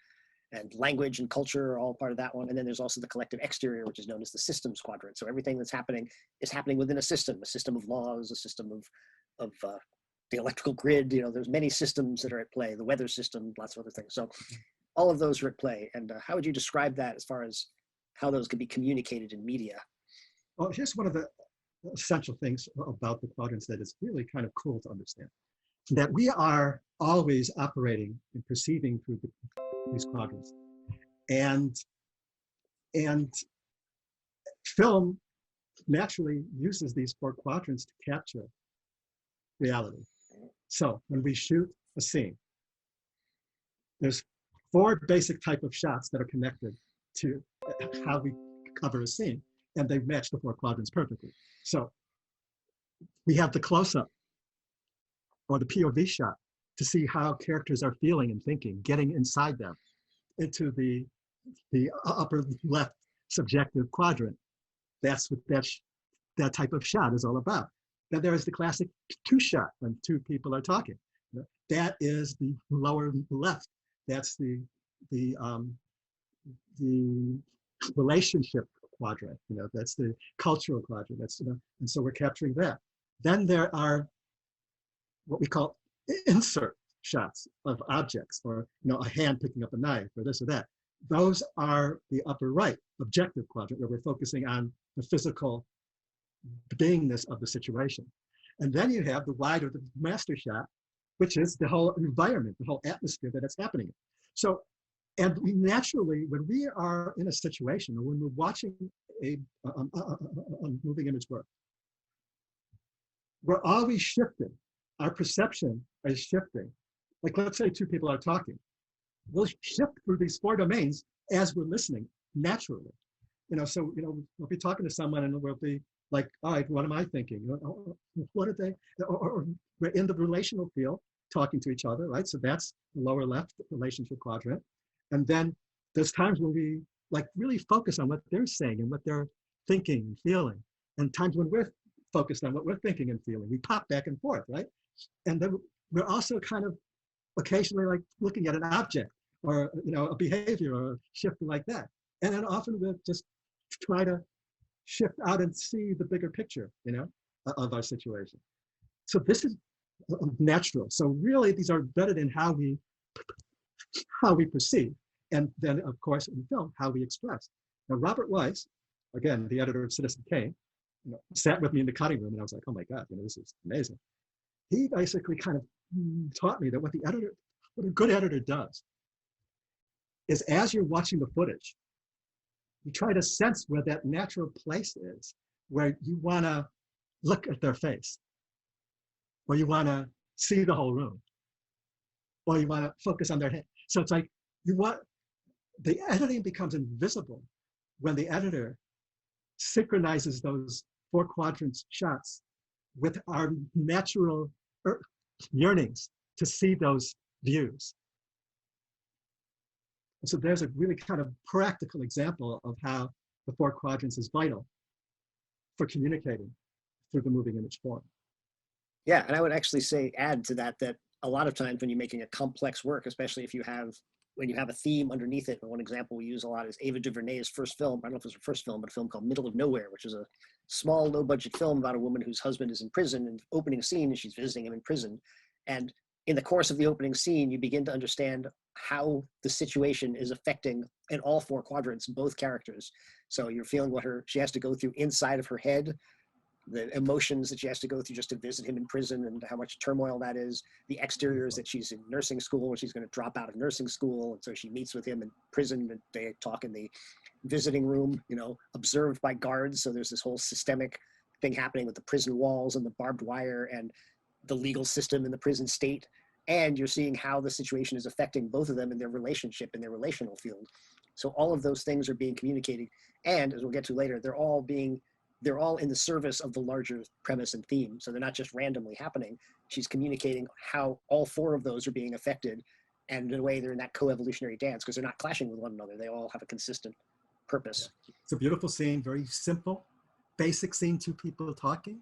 and language and culture are all part of that one. And then there's also the collective exterior, which is known as the systems quadrant. So everything that's happening is happening within a system of laws, a system of the electrical grid. There's many systems that are at play, the weather system, lots of other things. So all of those are at play. And how would you describe that as far as how those can be communicated in media? Well, here's one of the essential things about the quadrants that is really kind of cool to understand, that we are always operating and perceiving through these quadrants. And film naturally uses these 4 quadrants to capture reality. So when we shoot a scene, there's 4 basic type of shots that are connected to how we cover a scene, and they match the 4 quadrants perfectly. So we have the close-up or the POV shot to see how characters are feeling and thinking, getting inside them into the upper left subjective quadrant. That's what that type of shot is all about. Then there is the classic 2 shot when 2 people are talking. that is the lower left. That's the the relationship quadrant. You know, that's the cultural quadrant. That's, you know, and so we're capturing that. Then there are what we call insert shots of objects, or, you know, a hand picking up a knife, or this or that. Those are the upper right objective quadrant, where we're focusing on the physical beingness of the situation. And then you have the wide or the master shot, which is the whole environment, the whole atmosphere that it's happening in. So, and we naturally, when we are in a situation, or when we're watching a moving image work, we're always shifting. Our perception is shifting. Like, let's say two people are talking. We'll shift through these four domains as we're listening naturally. You know, so, you know, we'll be talking to someone and we'll be like, all right, what am I thinking? What are they? Or we're in the relational field talking to each other, right? So that's the lower left relationship quadrant. And then there's times when we like really focus on what they're saying and what they're thinking and feeling. And times when we're focused on what we're thinking and feeling. We pop back and forth, right? And then we're also kind of occasionally like looking at an object, or, you know, a behavior, or shifting like that. And then often we'll just try to shift out and see the bigger picture, you know, of our situation. So this is natural. So really, these are embedded in how we perceive, and then of course in film how we express. Now Robert Weiss, again the editor of Citizen Kane, you know, sat with me in the cutting room, and I was like, oh my God, you know, this is amazing. He basically kind of taught me that what a good editor does is, as you're watching the footage, you try to sense where that natural place is, where you want to look at their face, or you want to see the whole room, or you want to focus on their head. So it's like the editing becomes invisible when the editor synchronizes those four quadrants shots with our natural yearnings to see those views. And so there's a really kind of practical example of how the four quadrants is vital for communicating through the moving image form. Yeah, and I would actually say, add to that, that a lot of times when you're making a complex work, especially if you have, when you have a theme underneath it, and one example we use a lot is Ava DuVernay's first film. I don't know if it was her first film, but a film called Middle of Nowhere, which is a small, low-budget film about a woman whose husband is in prison, and the opening scene is she's visiting him in prison. And in the course of the opening scene, you begin to understand how the situation is affecting, in all four quadrants, both characters. So you're feeling what she has to go through inside of her head, the emotions that she has to go through just to visit him in prison, and how much turmoil that is. The exterior is that she's in nursing school, and she's going to drop out of nursing school, and so she meets with him in prison, and they talk in the visiting room, you know, observed by guards. So there's this whole systemic thing happening with the prison walls and the barbed wire and the legal system in the prison state. And you're seeing how the situation is affecting both of them in their relationship, in their relational field. So all of those things are being communicated, and as we'll get to later, they're all in the service of the larger premise and theme. So they're not just randomly happening. She's communicating how all four of those are being affected, and in a way they're in that co-evolutionary dance, because they're not clashing with one another. They all have a consistent purpose. Yeah. It's a beautiful scene, very simple, basic scene, two people talking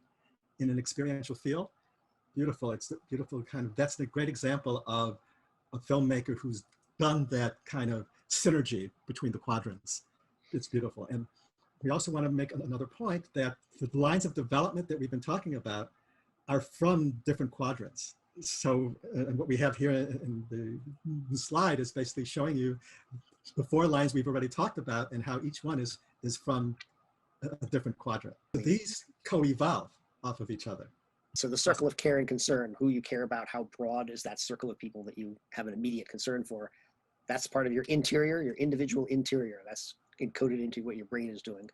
in an experiential field. Beautiful. It's a beautiful kind of, that's the great example of a filmmaker who's done that kind of synergy between the quadrants. It's beautiful. And we also want to make another point that the lines of development that we've been talking about are from different quadrants. So what we have here in the slide is basically showing you the four lines we've already talked about, and how each one is from a different quadrant. So these co-evolve off of each other. So the circle of care and concern, who you care about, how broad is that circle of people that you have an immediate concern for? That's part of your interior, your individual interior. That's encoded into what your brain is doing.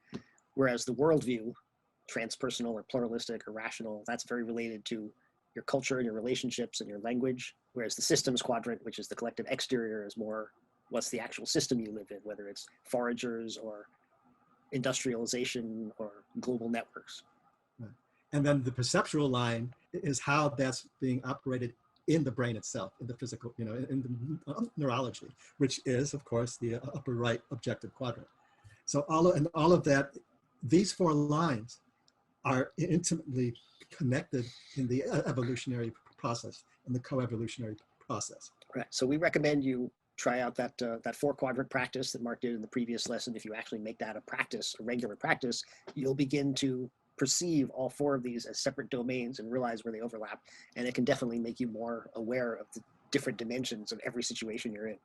Whereas the worldview, transpersonal or pluralistic or rational, that's very related to your culture and your relationships and your language. Whereas the systems quadrant, which is the collective exterior, is more what's the actual system you live in, whether it's foragers or industrialization or global networks. Right. And then the perceptual line is how that's being operated in the brain itself, in the physical, you know, in the neurology, which is, of course, the upper right objective quadrant. So all of that, these four lines are intimately connected in the evolutionary process and the co-evolutionary process. Right. So we recommend you try out that 4-quadrant practice that Mark did in the previous lesson. If you actually make that a practice, a regular practice, you'll begin to perceive all 4 of these as separate domains and realize where they overlap. And it can definitely make you more aware of the different dimensions of every situation you're in.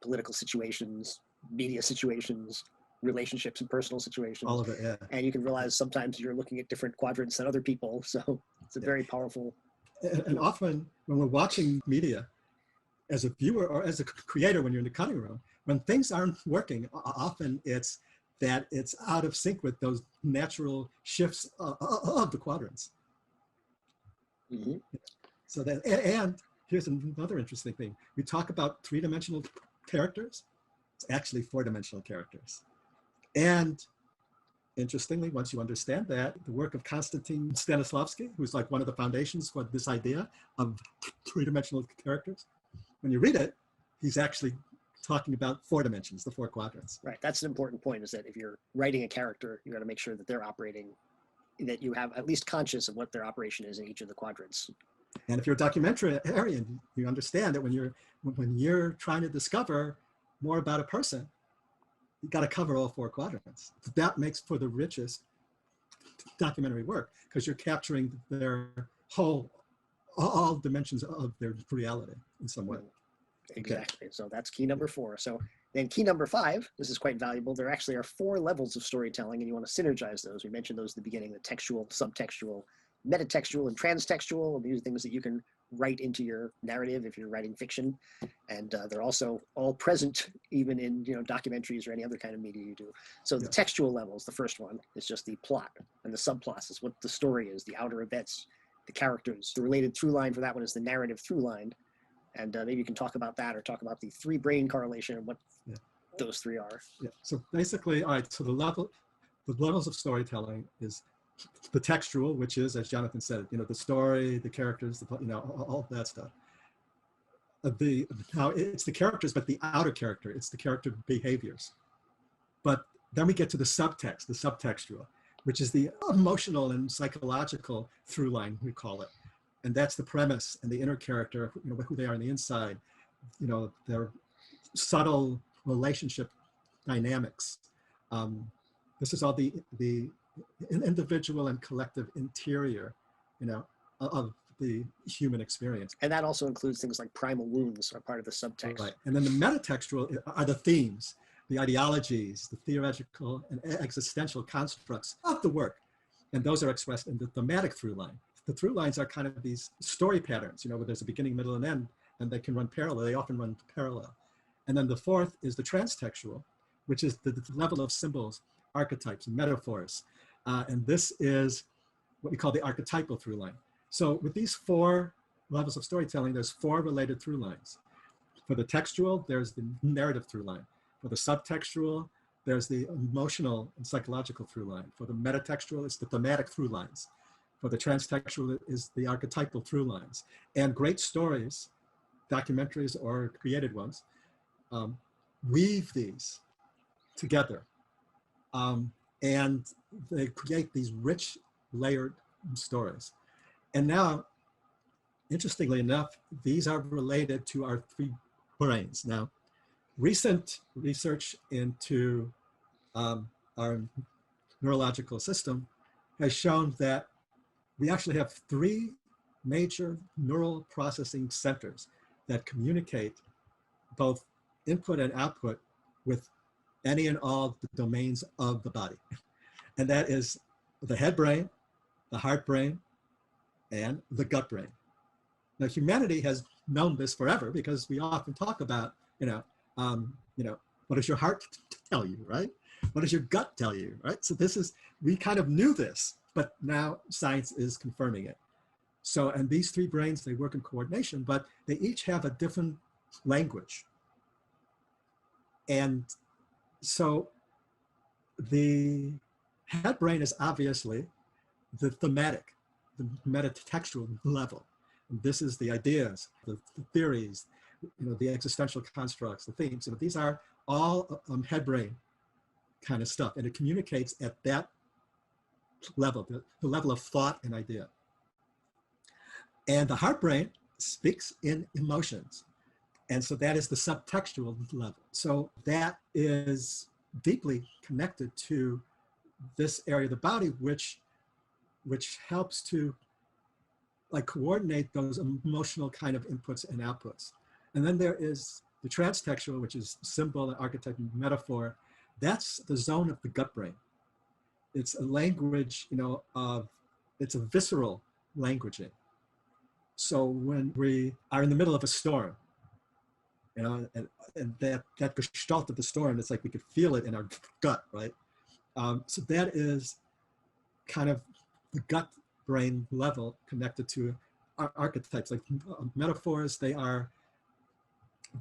Political situations, media situations, relationships and personal situations. All of it, yeah. And you can realize sometimes you're looking at different quadrants than other people. So it's a very powerful. And often when we're watching media, as a viewer or as a creator, when you're in the cutting room, when things aren't working, often it's that it's out of sync with those natural shifts of the quadrants. Mm-hmm. So that, and here's another interesting thing. We talk about 3-dimensional characters. It's actually 4-dimensional characters. And interestingly, once you understand that, the work of Konstantin Stanislavski, who's like one of the foundations for this idea of 3-dimensional characters, when you read it, he's actually talking about 4 dimensions, the 4 quadrants. Right. That's an important point, is that if you're writing a character, you got to make sure that they're operating, that you have at least conscious of what their operation is in each of the quadrants. And if you're a documentarian, you understand that when you're trying to discover more about a person, you got to cover all 4 quadrants. That makes for the richest documentary work, because you're capturing their whole, all dimensions of their reality in some way. Exactly. Okay. So that's key number 4. So then key number 5, this is quite valuable. There actually are 4 levels of storytelling, and you want to synergize those. We mentioned those at the beginning: the textual, subtextual, metatextual, and transtextual. And these are things that you can write into your narrative if you're writing fiction. And they're also all present even in documentaries or any other kind of media you do. So the textual levels, the first one is just the plot, and the subplots is what the story is, the outer events, the characters. The related through line for that one is the narrative through line. And maybe you can talk about that, or talk about the 3 brain correlation and what those 3 are. Yeah. So basically, all right, so the levels of storytelling is the textual, which is, as Jonathan said, the story, the characters, all that stuff. Now it's the characters, but the outer character, it's the character behaviors. But then we get to the subtext, the subtextual, which is the emotional and psychological through line, we call it. And that's the premise and the inner character, who they are on the inside, their subtle relationship dynamics. This is all the individual and collective interior, of the human experience. And that also includes things like primal wounds are part of the subtext. Right. And then the metatextual are the themes, the ideologies, the theoretical and existential constructs of the work. And those are expressed in the thematic through line. The through lines are kind of these story patterns, where there's a beginning, middle, and end, and they can run parallel. They often run parallel. And then the 4th is the transtextual, which is the level of symbols, archetypes, and metaphors. And this is what we call the archetypal through line. So with these 4 levels of storytelling, there's 4 related through lines. For the textual, there's the narrative through line. For the subtextual, there's the emotional and psychological through line. For the metatextual, it's the thematic through lines. For the transtextual is the archetypal through lines. And great stories, documentaries or created ones, weave these together. And they create these rich, layered stories. And now, interestingly enough, these are related to our 3 brains. Now, recent research into our neurological system has shown that we actually have 3 major neural processing centers that communicate both input and output with any and all the domains of the body. And that is the head brain, the heart brain, and the gut brain. Now, humanity has known this forever, because we often talk about, what does your heart tell you, right? What does your gut tell you, right? So we kind of knew this, but now science is confirming it. So, and these 3 brains, they work in coordination, but they each have a different language. And so the head brain is obviously the thematic, the metatextual level. And this is the ideas, the theories, the existential constructs, the themes. These are all head brain kind of stuff. And it communicates at that level, the level of thought and idea. And the heart brain speaks in emotions. And so that is the subtextual level. So that is deeply connected to this area of the body, which helps to like coordinate those emotional kind of inputs and outputs. And then there is the transtextual, which is symbol and archetype and metaphor. That's the zone of the gut brain. It's a language, it's a visceral languaging. So when we are in the middle of a storm, and that gestalt of the storm, it's like we could feel it in our gut, right? So that is kind of the gut brain level connected to our archetypes, like metaphors.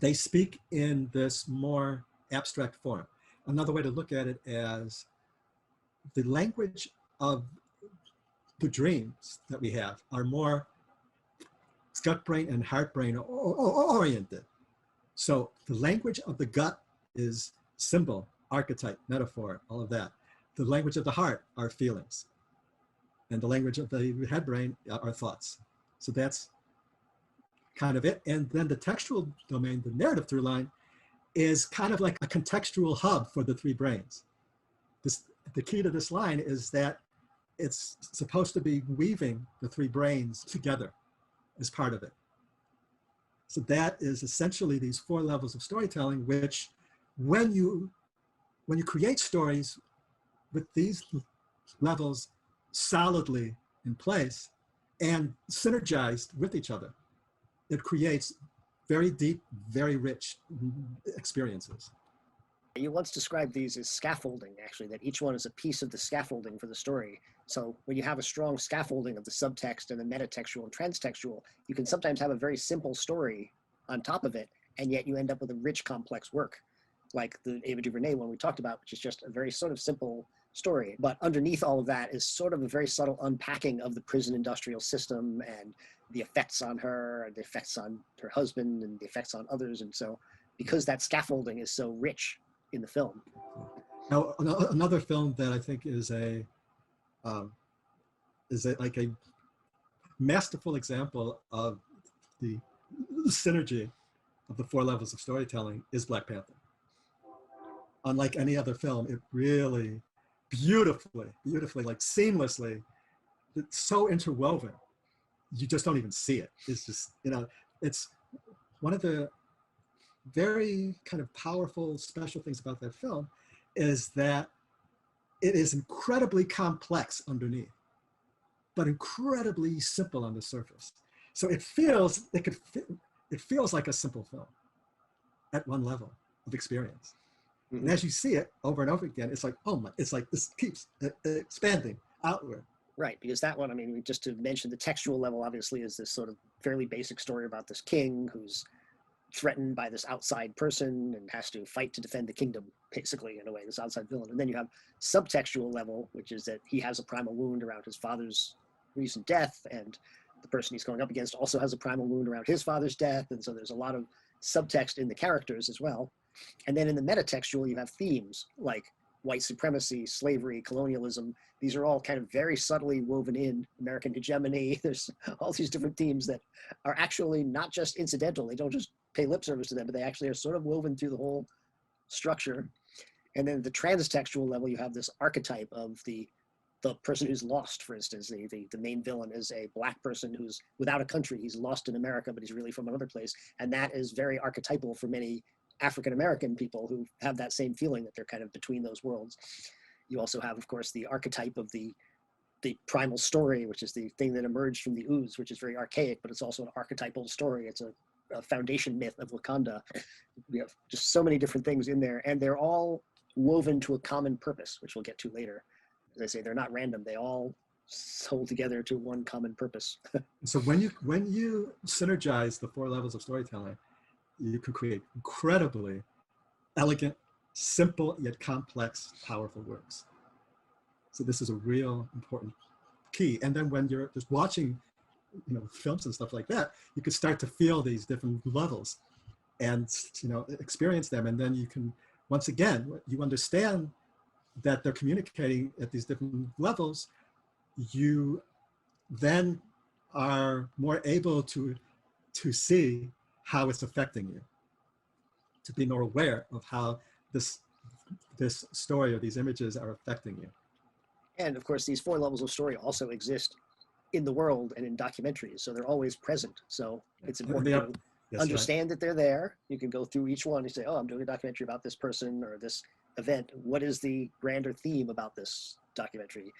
They speak in this more abstract form. Another way to look at it as the language of the dreams that we have are more gut brain and heart brain oriented. So the language of the gut is symbol, archetype, metaphor, all of that. The language of the heart are feelings. And the language of the head brain are thoughts. So that's kind of it. And then the textual domain, the narrative through line, is kind of like a contextual hub for the three brains. The key to this line is that it's supposed to be weaving the three brains together as part of it. So that is essentially these four levels of storytelling, which when you create stories with these levels solidly in place and synergized with each other, it creates very deep, very rich experiences. You once described these as scaffolding, actually, that each one is a piece of the scaffolding for the story. So when you have a strong scaffolding of the subtext and the metatextual and transtextual, you can sometimes have a very simple story on top of it, and yet you end up with a rich, complex work, like the Ava DuVernay one we talked about, which is just a very sort of simple story. But underneath all of that is sort of a very subtle unpacking of the prison industrial system and the effects on her, and the effects on her husband, and the effects on others. And so because that scaffolding is so rich in the film. Now, another film that I think is like a masterful example of the synergy of the four levels of storytelling is Black Panther. Unlike any other film, it really beautifully, like seamlessly, it's so interwoven, you just don't even see it. It's just, it's one of the very kind of powerful, special things about that film is that it is incredibly complex underneath, but incredibly simple on the surface. So it feels like a simple film at one level of experience. Mm-hmm. And as you see it over and over again, it's like, oh my, it's like this keeps expanding outward. Right, because that one, I mean, just to mention the textual level, obviously, is this sort of fairly basic story about this king who's threatened by this outside person and has to fight to defend the kingdom, basically, in a way, this outside villain. And then you have subtextual level, which is that he has a primal wound around his father's recent death, and the person he's going up against also has a primal wound around his father's death. And so there's a lot of subtext in the characters as well. And then in the metatextual, you have themes like white supremacy, slavery, colonialism. These are all kind of very subtly woven in, American hegemony. There's all these different themes that are actually not just incidental. They don't just pay lip service to them, but they actually are sort of woven through the whole structure. And then at the transtextual level, you have this archetype of the person who's lost, for instance. The main villain is a Black person who's without a country. He's lost in America, but he's really from another place. And that is very archetypal for many African-American people who have that same feeling that they're kind of between those worlds. You also have, of course, the archetype of the primal story, which is the thing that emerged from the ooze, which is very archaic, but it's also an archetypal story. It's a foundation myth of Wakanda. We have just so many different things in there, and they're all woven to a common purpose, which we'll get to later. As I say, they're not random. They all hold together to one common purpose. So when you synergize the four levels of storytelling, you can create incredibly elegant, simple, yet complex, powerful works. So this is a real important key. And then when you're just watching, films and stuff like that, you can start to feel these different levels and, experience them. And then you can, once again, you understand that they're communicating at these different levels. You then are more able to see how it's affecting you, to be more aware of how this story or these images are affecting you. And of course, these 4 levels of story also exist in the world and in documentaries, so they're always present. So it's important to understand that they're there. You can go through each one and say, oh, I'm doing a documentary about this person or this event. What is the grander theme about this documentary?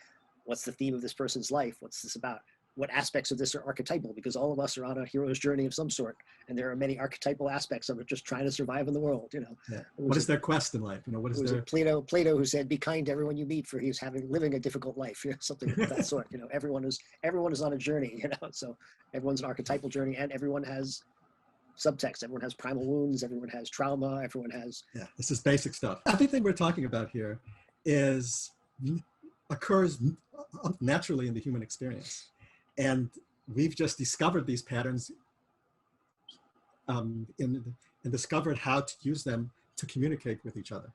What's the theme of this person's life? What's this about? What aspects of this are archetypal? Because all of us are on a hero's journey of some sort, and there are many archetypal aspects of it, just trying to survive in the world. You know, yeah. What is their quest in life? You know, what is their Plato who said, "Be kind to everyone you meet, for he's living a difficult life." You know, something of that sort. You know, everyone is on a journey. You know, so everyone's an archetypal journey, and everyone has subtext. Everyone has primal wounds. Everyone has trauma. Everyone has. Yeah, this is basic stuff. Everything we're talking about here occurs naturally in the human experience. And we've just discovered these patterns and discovered how to use them to communicate with each other.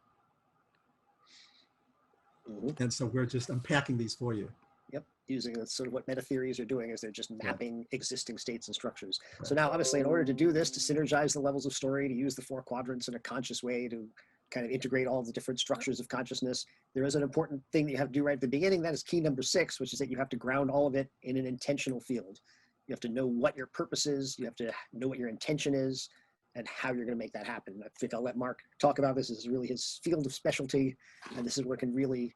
Mm-hmm. And so we're just unpacking these for you. Yep, using that's sort of what meta theories are doing, is they're just mapping existing states and structures. Right. So now, obviously, in order to do this, to synergize the levels of story, to use the 4 quadrants in a conscious way, to kind of integrate all the different structures of consciousness, there is an important thing that you have to do right at the beginning. That is key number 6, which is that you have to ground all of it in an intentional field. You have to know what your purpose is. You have to know what your intention is and how you're going to make that happen. I think I'll let Mark talk about this. This is really his field of specialty, and this is where it can really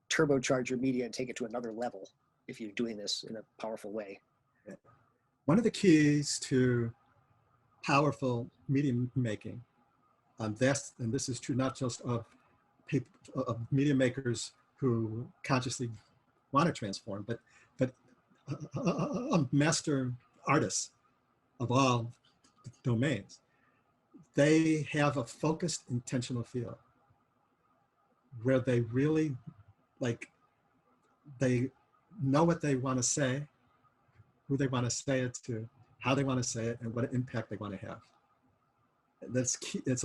turbocharge your media and take it to another level if you're doing this in a powerful way. One of the keys to powerful media making, and this is true not just of people, of media makers who consciously want to transform, but master artists of all domains. They have a focused, intentional field where they really, they know what they want to say, who they want to say it to, how they want to say it, and what impact they want to have. That's key. It's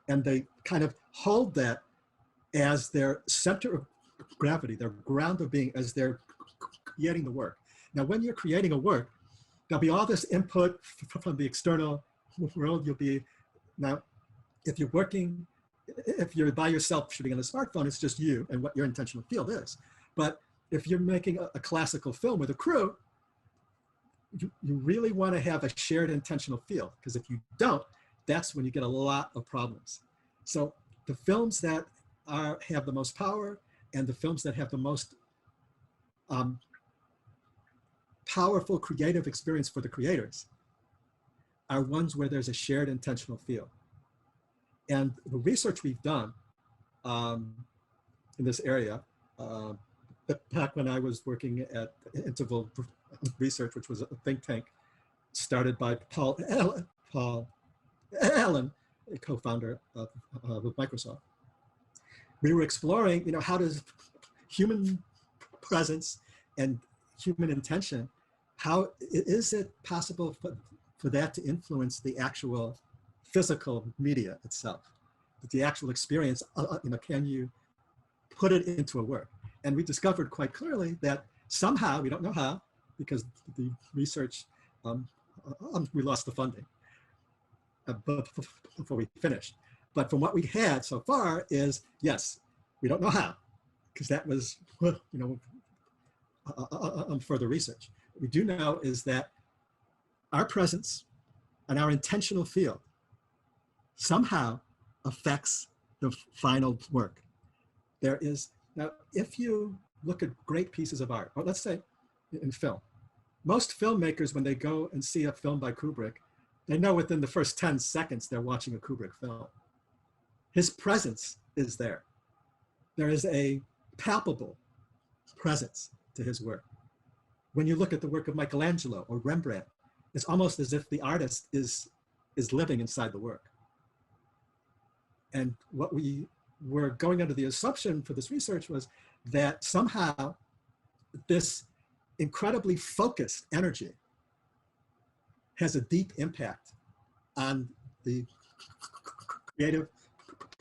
and they kind of hold that as their center of gravity, their ground of being, as they're creating the work. Now, when you're creating a work, there'll be all this input from the external world. Now, if you're by yourself shooting on a smartphone, it's just you and what your intentional field is. But if you're making a classical film with a crew, you really want to have a shared intentional field, because if you don't, that's when you get a lot of problems. So the films that have the most power and the films that have the most powerful creative experience for the creators are ones where there's a shared intentional field. And the research we've done in this area, back when I was working at Interval Research, which was a think tank started by Paul Allen, a co-founder of Microsoft, we were exploring, how does human presence and human intention, how is it possible for that to influence the actual physical media itself, the actual experience, can you put it into a work? And we discovered quite clearly that somehow, we don't know how, because the research, we lost the funding before we finished. But from what we had so far is, yes, we don't know how, because that was, further research. What we do know is that our presence and our intentional field somehow affects the final work. Now, if you look at great pieces of art, or let's say in film, most filmmakers, when they go and see a film by Kubrick, they know within the first 10 seconds they're watching a Kubrick film. His presence is there. There is a palpable presence to his work. When you look at the work of Michelangelo or Rembrandt, it's almost as if the artist is living inside the work. And what we were going under the assumption for this research was that somehow this incredibly focused energy has a deep impact on the creative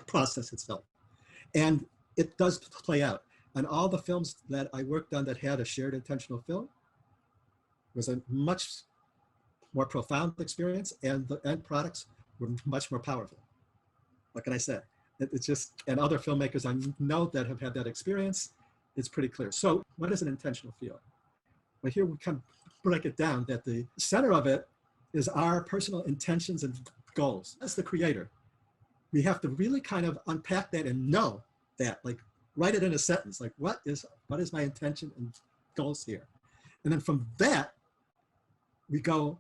process itself. And it does play out. On all the films that I worked on that had a shared intentional film, was a much more profound experience, and the end products were much more powerful. What can I say? It's just, and other filmmakers I know that have had that experience, it's pretty clear. So what is an intentional field? Well, here we kind of break it down that the center of it is our personal intentions and goals. As the creator, we have to really kind of unpack that and know that, like write it in a sentence, like what is my intention and goals here? And then from that, we go,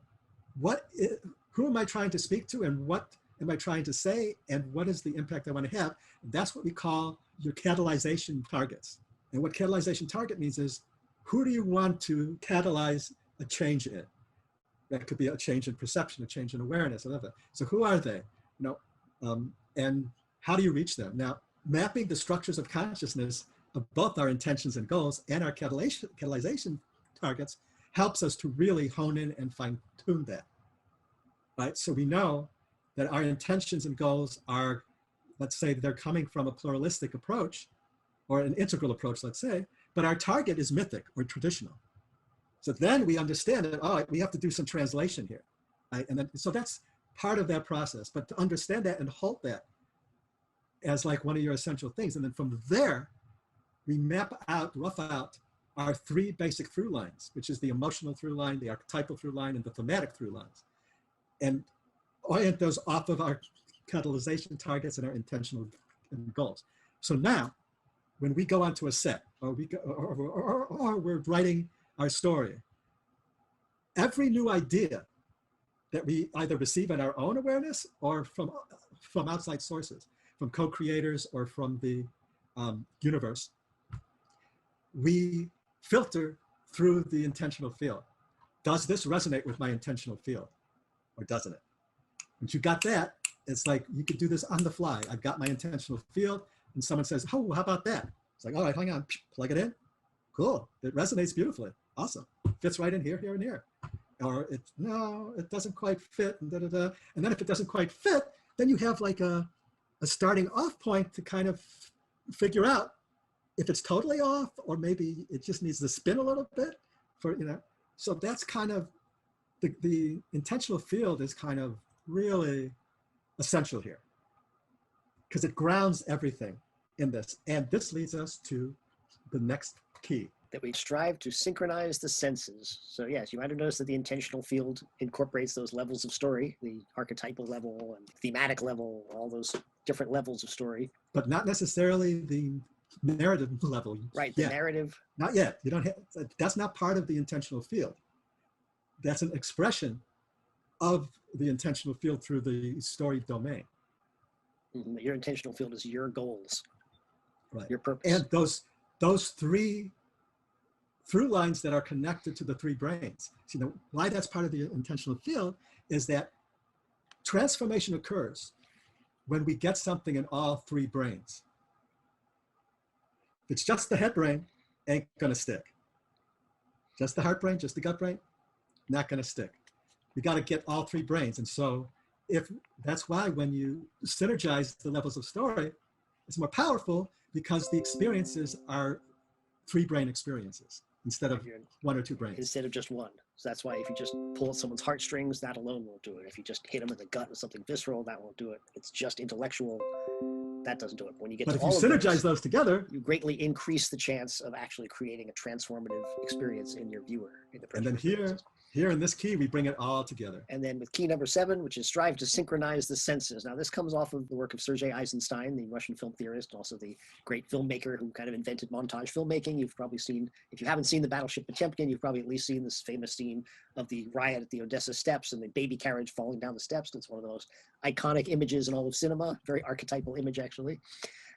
who am I trying to speak to, and what am I trying to say, and what is the impact I want to have? And that's what we call your catalyzation targets. And what catalyzation target means is, who do you want to catalyze a change in? That could be a change in perception, a change in awareness, whatever. So who are they? And how do you reach them? Now, mapping the structures of consciousness of both our intentions and goals and our catalyzation targets helps us to really hone in and fine tune that, right? So we know that our intentions and goals are, let's say they're coming from a pluralistic approach or an integral approach, let's say, but our target is mythic or traditional. So then we understand that, oh, we have to do some translation here, right? And then, so that's part of that process, but to understand that and hold that as like one of your essential things. And then from there, we map out, rough out our three basic through lines, which is the emotional through line, the archetypal through line, and the thematic through lines. And orient those off of our catalyzation targets and our intentional goals. So now, when we go onto a set, or we're writing our story, every new idea that we either receive in our own awareness or from outside sources, from co-creators or from the universe, we filter through the intentional field. Does this resonate with my intentional field, or doesn't it? Once you got that, it's like you could do this on the fly. I've got my intentional field, and someone says, oh, how about that? It's like, all right, hang on, plug it in. Cool, it resonates beautifully. Awesome, fits right in here, here, and here. Or no, it doesn't quite fit, and da-da-da. And then if it doesn't quite fit, then you have like a starting off point to kind of figure out if it's totally off, or maybe it just needs to spin a little bit for, so that's kind of, the intentional field is kind of really essential here, because it grounds everything in this. And this leads us to the next key. That we strive to synchronize the senses. So yes, you might have noticed that the intentional field incorporates those levels of story, the archetypal level and thematic level, all those different levels of story. But not necessarily the narrative level. Right, the narrative. Not yet. You don't have, that's not part of the intentional field. That's an expression of the intentional field through the story domain. Mm-hmm. Your intentional field is your goals, right? Your purpose. And those three through lines that are connected to the three brains. So why that's part of the intentional field is that transformation occurs when we get something in all three brains. If it's just the head brain, ain't gonna stick. Just the heart brain, just the gut brain, not gonna stick. We gotta get all three brains. And so that's why when you synergize the levels of story, it's more powerful, because the experiences are three brain experiences instead of one or two brains. Instead of just one. So that's why if you just pull at someone's heartstrings, that alone won't do it. If you just hit them in the gut with something visceral, that won't do it. It's just intellectual, that doesn't do it. When you get but to if all you synergize those together, you greatly increase the chance of actually creating a transformative experience in your viewer. And then here in this key, we bring it all together. And then with key number 7, which is strive to synchronize the senses. Now this comes off of the work of Sergei Eisenstein, the Russian film theorist, and also the great filmmaker who kind of invented montage filmmaking. You've probably seen, if you haven't seen the Battleship Potemkin, you've probably at least seen this famous scene of the riot at the Odessa steps and the baby carriage falling down the steps. It's one of the most iconic images in all of cinema, very archetypal image actually.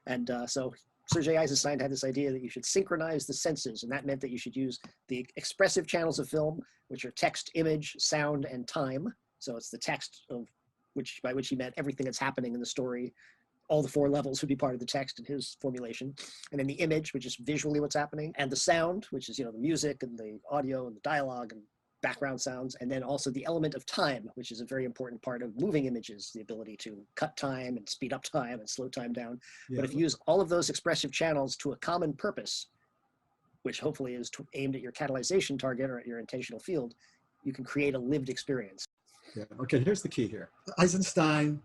And so Sergei Eisenstein had this idea that you should synchronize the senses, and that meant that you should use the expressive channels of film, which are text, image, sound, and time. So it's the text of by which he meant everything that's happening in the story. All the 4 levels would be part of the text in his formulation. And then the image, which is visually what's happening, and the sound, which is, the music and the audio and the dialogue and background sounds, and then also the element of time, which is a very important part of moving images, the ability to cut time and speed up time and slow time down. Yeah. But if you use all of those expressive channels to a common purpose, which hopefully is aimed at your catalyzation target or at your intentional field, you can create a lived experience. Yeah. Okay, here's the key here. Eisenstein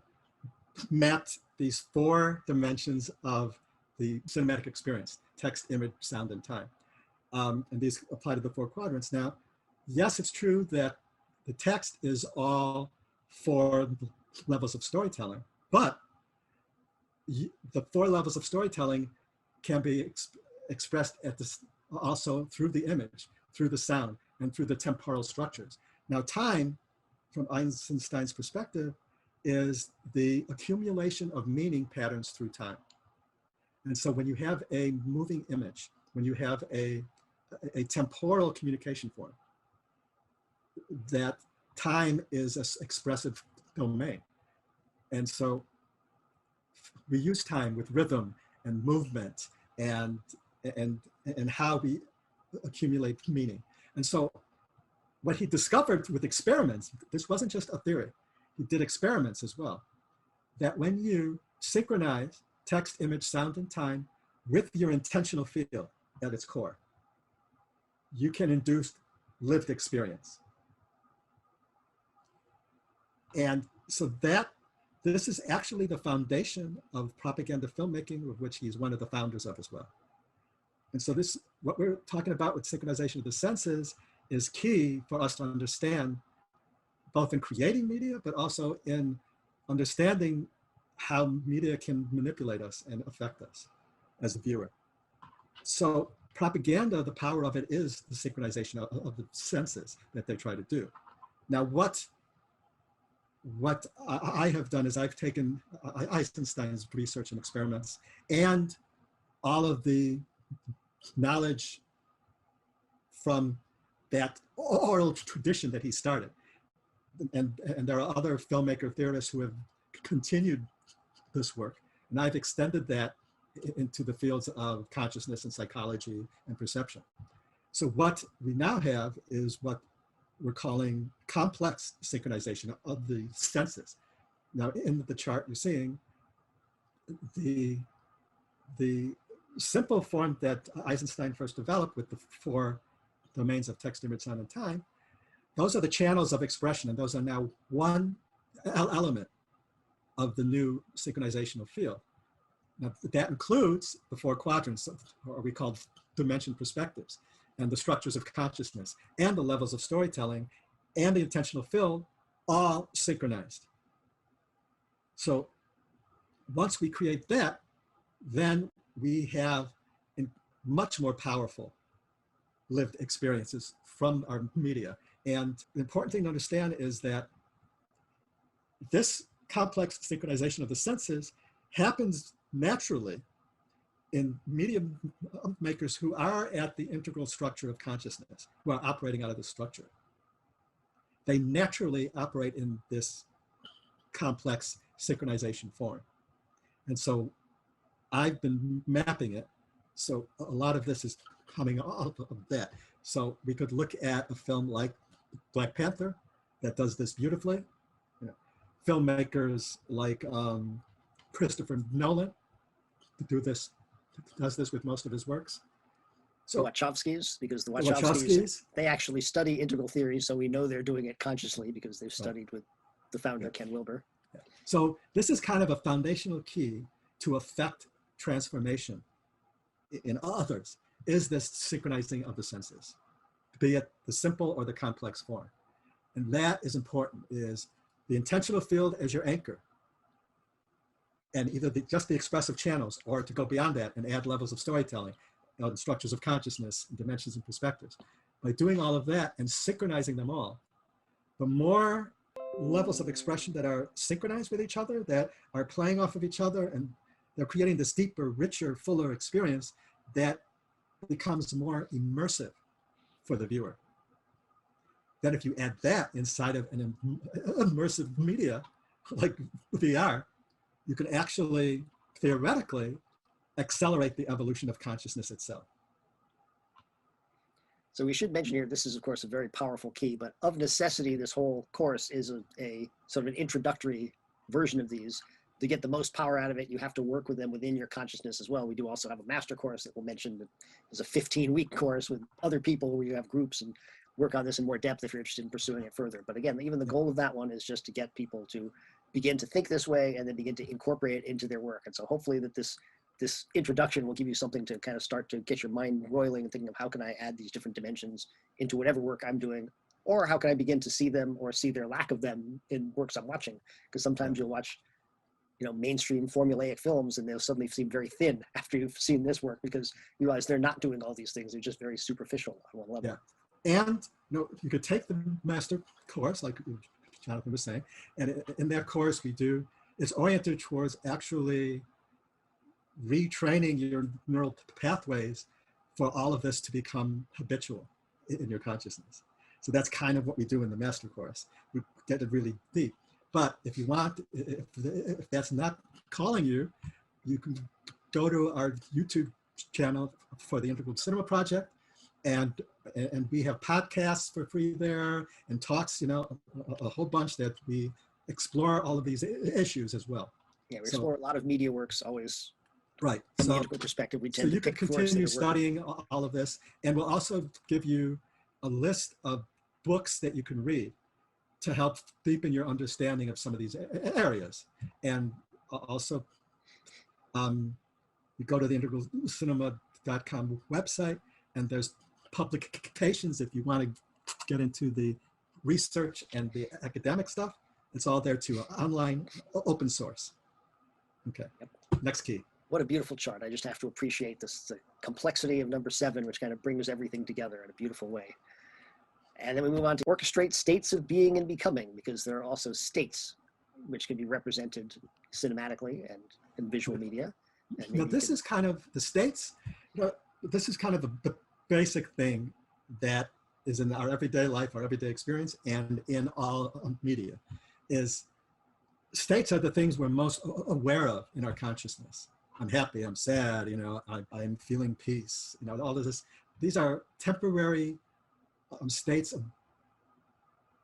mapped these 4 dimensions of the cinematic experience: text, image, sound, and time. And these apply to the 4 quadrants. Now, yes, it's true that the text is all 4 levels of storytelling, but the 4 levels of storytelling can be expressed at this also through the image, through the sound, and through the temporal structures. Now, time, from Eisenstein's perspective, is the accumulation of meaning patterns through time. And so when you have a moving image, when you have a temporal communication form, that time is an expressive domain. And so we use time with rhythm and movement and how we accumulate meaning. And so what he discovered with experiments, this wasn't just a theory, he did experiments as well, that when you synchronize text, image, sound, and time with your intentional field at its core, you can induce lived experience. And so this is actually the foundation of propaganda filmmaking, of which he's one of the founders of as well. And so what we're talking about with synchronization of the senses is key for us to understand, both in creating media, but also in understanding how media can manipulate us and affect us as a viewer. So propaganda, the power of it is the synchronization of the senses that they try to do. Now, what I have done is I've taken Eisenstein's research and experiments and all of the knowledge from that oral tradition that he started. And there are other filmmaker theorists who have continued this work. And I've extended that into the fields of consciousness and psychology and perception. So what we now have is what we're calling complex synchronization of the senses. Now, in the chart you're seeing, the simple form that Eisenstein first developed with the 4 domains of text, image, sound, and time, those are the channels of expression, and those are now one element of the new synchronizational field. Now, that includes the 4 quadrants, or we call dimension perspectives, and the structures of consciousness, and the levels of storytelling, and the intentional field, all synchronized. So once we create that, then we have much more powerful lived experiences from our media. And the important thing to understand is that this complex synchronization of the senses happens naturally in media makers who are at the integral structure of consciousness, who are operating out of this structure. They naturally operate in this complex synchronization form. And so I've been mapping it. So a lot of this is coming out of that. So we could look at a film like Black Panther that does this beautifully. You know, filmmakers like Christopher Nolan does this with most of his works. So Wachowskis, because the Wachowskis, they actually study integral theory, so we know they're doing it consciously because they've studied with the founder, Ken Wilber. Yeah. So this is kind of a foundational key to affect transformation in others, is this synchronizing of the senses, be it the simple or the complex form. And that is important, is the intentional field as your anchor, and either just the expressive channels, or to go beyond that and add levels of storytelling, the structures of consciousness, and dimensions and perspectives. By doing all of that and synchronizing them all, the more levels of expression that are synchronized with each other, that are playing off of each other, and they're creating this deeper, richer, fuller experience that becomes more immersive for the viewer. Then if you add that inside of an immersive media like VR, you can actually, theoretically, accelerate the evolution of consciousness itself. So we should mention here, this is of course a very powerful key, but of necessity, this whole course is a sort of an introductory version of these to get the most power out of it, you have to work with them within your consciousness as well. We do also have a master course that we'll mention that is a 15-week course with other people where you have groups and work on this in more depth if you're interested in pursuing it further. But again, even the goal of that one is just to get people to begin to think this way and then begin to incorporate it into their work. And so hopefully that this introduction will give you something to kind of start to get your mind roiling and thinking of how can I add these different dimensions into whatever work I'm doing, or how can I begin to see them or see their lack of them in works I'm watching? Because sometimes you'll watch, you know, mainstream formulaic films and they'll suddenly seem very thin after you've seen this work because you realize they're not doing all these things. They're just very superficial on one level. Yeah. And you know, you could take the master course, like Jonathan was saying, and in that course it's oriented towards actually retraining your neural pathways for all of this to become habitual in your consciousness. So that's kind of what we do in the master course. We get it really deep. But if you want, if that's not calling you, you can go to our YouTube channel for the Integral Cinema Project, and we have podcasts for free there and talks, you know, a whole bunch that we explore all of these issues as well. Yeah, we explore a lot of media works always. Right. From the integral perspective, we tend so you to can continue studying all of this, and we'll also give you a list of books that you can read to help deepen your understanding of some of these areas. And also, you go to the integralcinema.com website, and there's publications if you want to get into the research and the academic stuff. It's all there too, online, open source. Okay, yep. Next key. What a beautiful chart. I just have to appreciate this, the complexity of number 7, which kind of brings everything together in a beautiful way. And then we move on to orchestrate states of being and becoming, because there are also states which can be represented cinematically and in visual media. Now, this is kind of the states, you know, this is kind of the basic thing that is in our everyday life, our everyday experience, and in all media, is states are the things we're most aware of in our consciousness. I'm happy, I'm sad, you know, I'm feeling peace, you know, all of this. These are temporary states of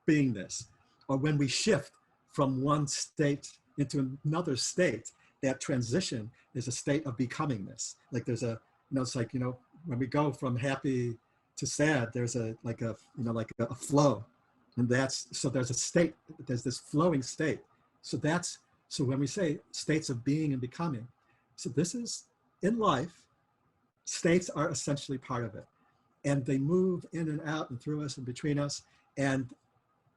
beingness. Or when we shift from one state into another state, that transition is a state of becomingness. Like there's a, you know, it's like, you know, when we go from happy to sad, there's a flow. And so there's a state, there's this flowing state. So when we say states of being and becoming, so this is, in life, states are essentially part of it. And they move in and out and through us and between us. And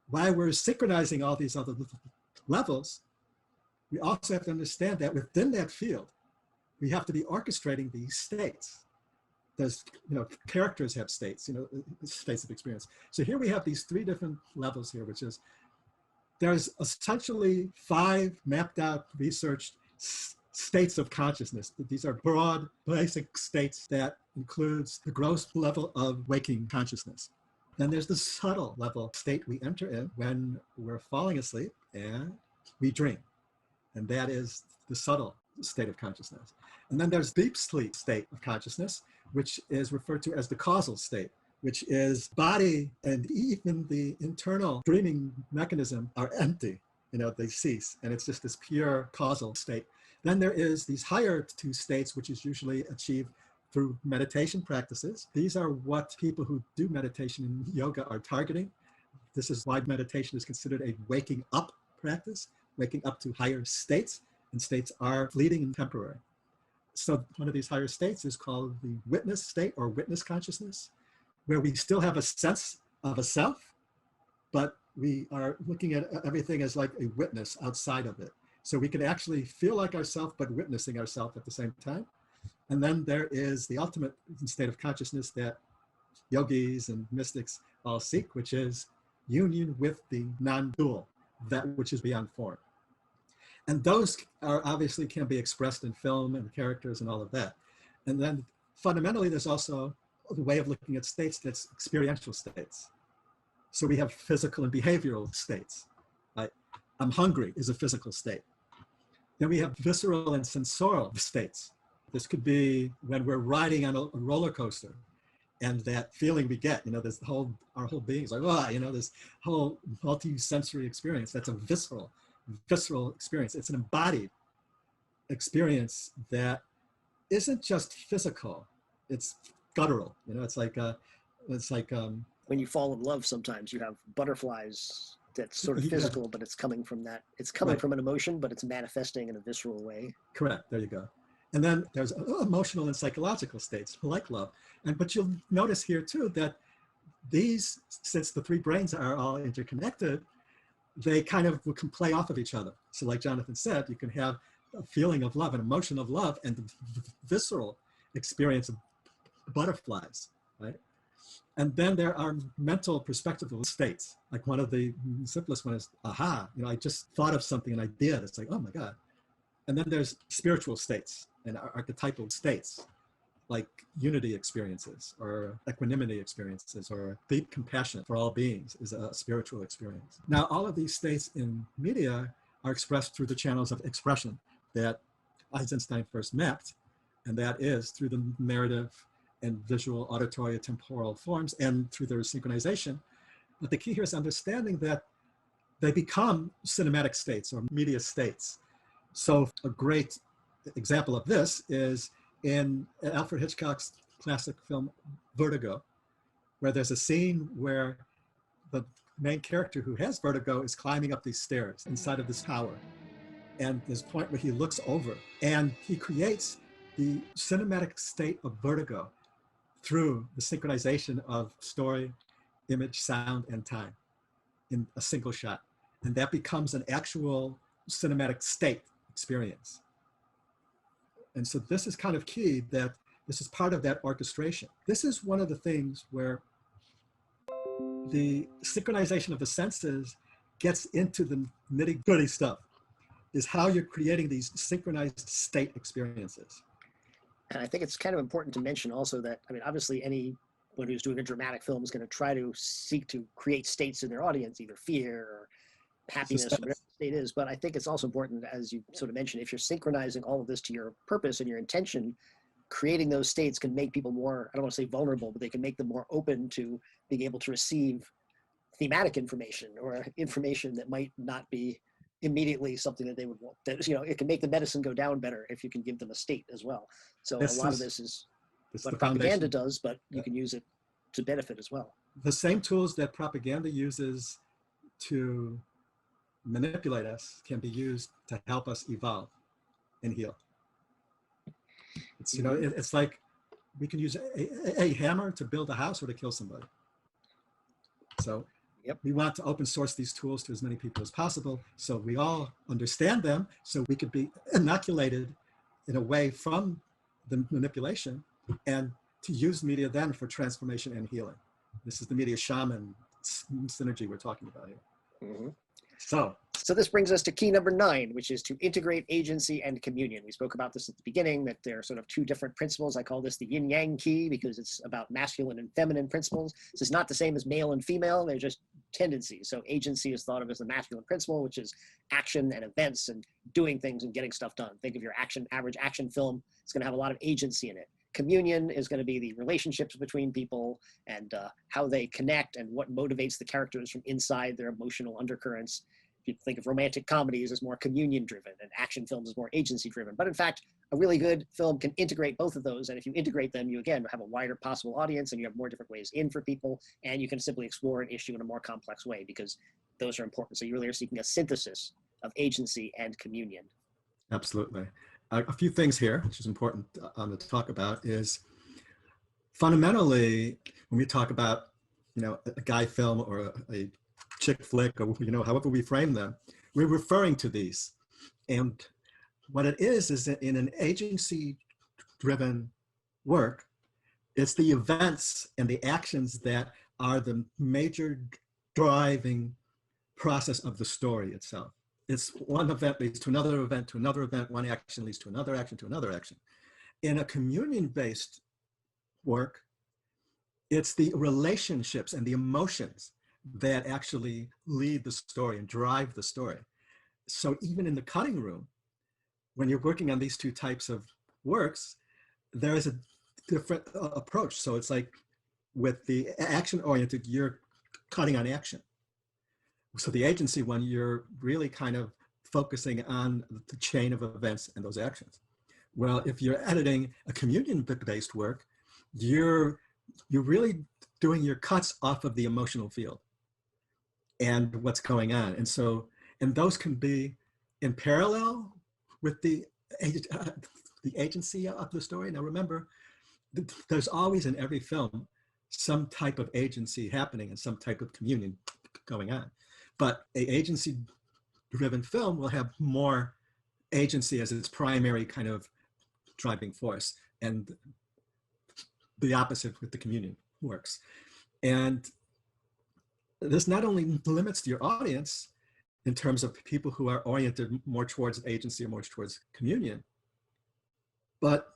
while we're synchronizing all these other levels, we also have to understand that within that field, we have to be orchestrating these states. There's, you know, characters have states, you know, states of experience. So here we have these 3 different levels here, which is, there's essentially 5 mapped out, researched states of consciousness. These are broad, basic states that includes the gross level of waking consciousness. Then there's the subtle level state we enter in when we're falling asleep and we dream. And that is the subtle state of consciousness. And then there's deep sleep state of consciousness, which is referred to as the causal state, which is body and even the internal dreaming mechanism are empty, you know, they cease. And it's just this pure causal state. Then there is these higher 2 states, which is usually achieved through meditation practices. These are what people who do meditation in yoga are targeting. This is why meditation is considered a waking up practice, waking up to higher states, and states are fleeting and temporary. So one of these higher states is called the witness state or witness consciousness, where we still have a sense of a self, but we are looking at everything as like a witness outside of it. So we can actually feel like ourselves, but witnessing ourselves at the same time. And then there is the ultimate state of consciousness that yogis and mystics all seek, which is union with the non-dual, that which is beyond form. And those are obviously can be expressed in film and characters and all of that. And then fundamentally, there's also the way of looking at states that's experiential states. So we have physical and behavioral states. Right? I'm hungry is a physical state. Then we have visceral and sensorial states. This could be when we're riding on a roller coaster, and that feeling we get, you know, our whole being is like, oh, you know, this whole multi-sensory experience. That's a visceral experience. It's an embodied experience that isn't just physical, it's guttural. You know, it's like When you fall in love, sometimes you have butterflies that's sort of yeah, physical, but it's coming from that. It's coming right, from an emotion, but it's manifesting in a visceral way. correct. There you go. And then there's emotional and psychological states like love. And but you'll notice here too that these, since the three brains are all interconnected, they kind of can play off of each other. So like Jonathan said, you can have a feeling of love, an emotion of love, and the visceral experience of butterflies, right? And then there are mental perspectival states. Like one of the simplest one is, aha, you know, I just thought of something, an idea that's like, oh my God. And then there's spiritual states and archetypal states, like unity experiences or equanimity experiences or deep compassion for all beings is a spiritual experience. Now, all of these states in media are expressed through the channels of expression that Eisenstein first mapped, and that is through the narrative and visual, auditory, temporal forms and through their synchronization. But the key here is understanding that they become cinematic states or media states. So a great example of this is in Alfred Hitchcock's classic film Vertigo, where there's a scene where the main character who has vertigo is climbing up these stairs inside of this tower. And there's a point where he looks over and he creates the cinematic state of vertigo through the synchronization of story, image, sound, and time in a single shot. And that becomes an actual cinematic state experience. And so this is kind of key, that this is part of that orchestration. This is one of the things where the synchronization of the senses gets into the nitty-gritty stuff, is how you're creating these synchronized state experiences. And I think it's kind of important to mention also that, I mean, obviously anyone who's doing a dramatic film is going to try to seek to create states in their audience, either fear or happiness, or whatever the state is. But I think it's also important, as you sort of mentioned, if you're synchronizing all of this to your purpose and your intention, creating those states can make people more, I don't want to say vulnerable, but they can make them more open to being able to receive thematic information or information that might not be immediately something that they would want. That, you know, it can make the medicine go down better if you can give them a state as well. So a lot of this is what propaganda does, but you can use it to benefit as well. The same tools that propaganda uses to manipulate us can be used to help us evolve and heal. It's, you know, it's like we can use a hammer to build a house or to kill somebody. So we want to open source these tools to as many people as possible, so we all understand them, so we could be inoculated in a way from the manipulation, and to use media then for transformation and healing. This is the media shaman synergy we're talking about here. Mm-hmm. So this brings us to key number 9, which is to integrate agency and communion. We spoke about this at the beginning, that there are sort of 2 different principles. I call this the yin-yang key because it's about masculine and feminine principles. This is not the same as male and female. They're just tendencies. So agency is thought of as the masculine principle, which is action and events and doing things and getting stuff done. Think of your average action film. It's going to have a lot of agency in it. Communion is going to be the relationships between people and how they connect and what motivates the characters from inside their emotional undercurrents. If you think of romantic comedies as more communion driven and action films as more agency driven. But in fact, a really good film can integrate both of those. And if you integrate them, you again have a wider possible audience and you have more different ways in for people. And you can simply explore an issue in a more complex way because those are important. So you really are seeking a synthesis of agency and communion. Absolutely. A few things here, which is important to talk about, is fundamentally, when we talk about, you know, a guy film or a chick flick, or, you know, however we frame them, we're referring to these. And what it is that in an agency-driven work, it's the events and the actions that are the major driving process of the story itself. It's one event leads to another event, to another event, one action leads to another action, to another action. In a communion-based work, it's the relationships and the emotions that actually lead the story and drive the story. So even in the cutting room, when you're working on these 2 types of works, there is a different approach. So it's like with the action-oriented, you're cutting on action. So the agency one, you're really kind of focusing on the chain of events and those actions. Well, if you're editing a communion-based work, you're really doing your cuts off of the emotional field and what's going on. And so, and those can be in parallel with the agency of the story. Now remember, there's always in every film some type of agency happening and some type of communion going on. But an agency-driven film will have more agency as its primary kind of driving force, and the opposite with the communion works. And this not only limits your audience in terms of people who are oriented more towards agency or more towards communion, but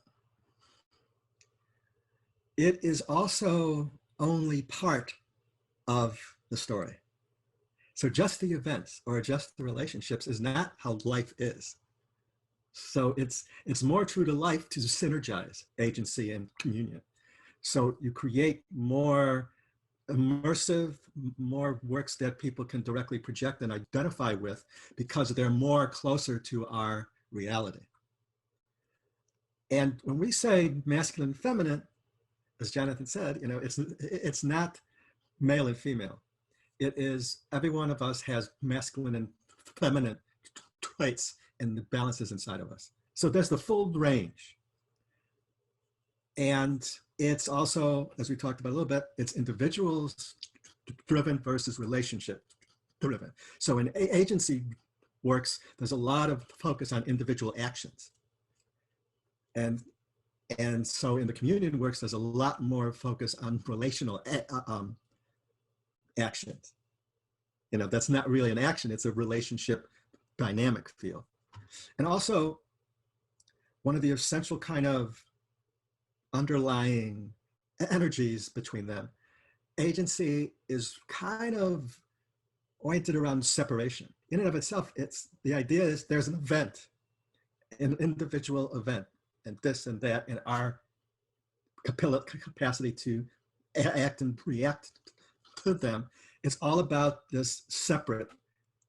it is also only part of the story. So just the events or just the relationships is not how life is. So it's more true to life to synergize agency and communion. So you create more immersive, more works that people can directly project and identify with because they're more closer to our reality. And when we say masculine and feminine, as Jonathan said, you know, it's not male and female. It is, every one of us has masculine and feminine traits and the balances inside of us. So there's the full range. And it's also, as we talked about a little bit, it's individuals driven versus relationship driven. So in agency works, there's a lot of focus on individual actions. And so in the communion works, there's a lot more focus on relational actions. You know, that's not really an action, it's a relationship dynamic field. And also, one of the essential kind of underlying energies between them, agency is kind of oriented around separation. In and of itself, it's, the idea is there's an event, an individual event, and this and that, and our capacity to act and react to them. It's all about this separate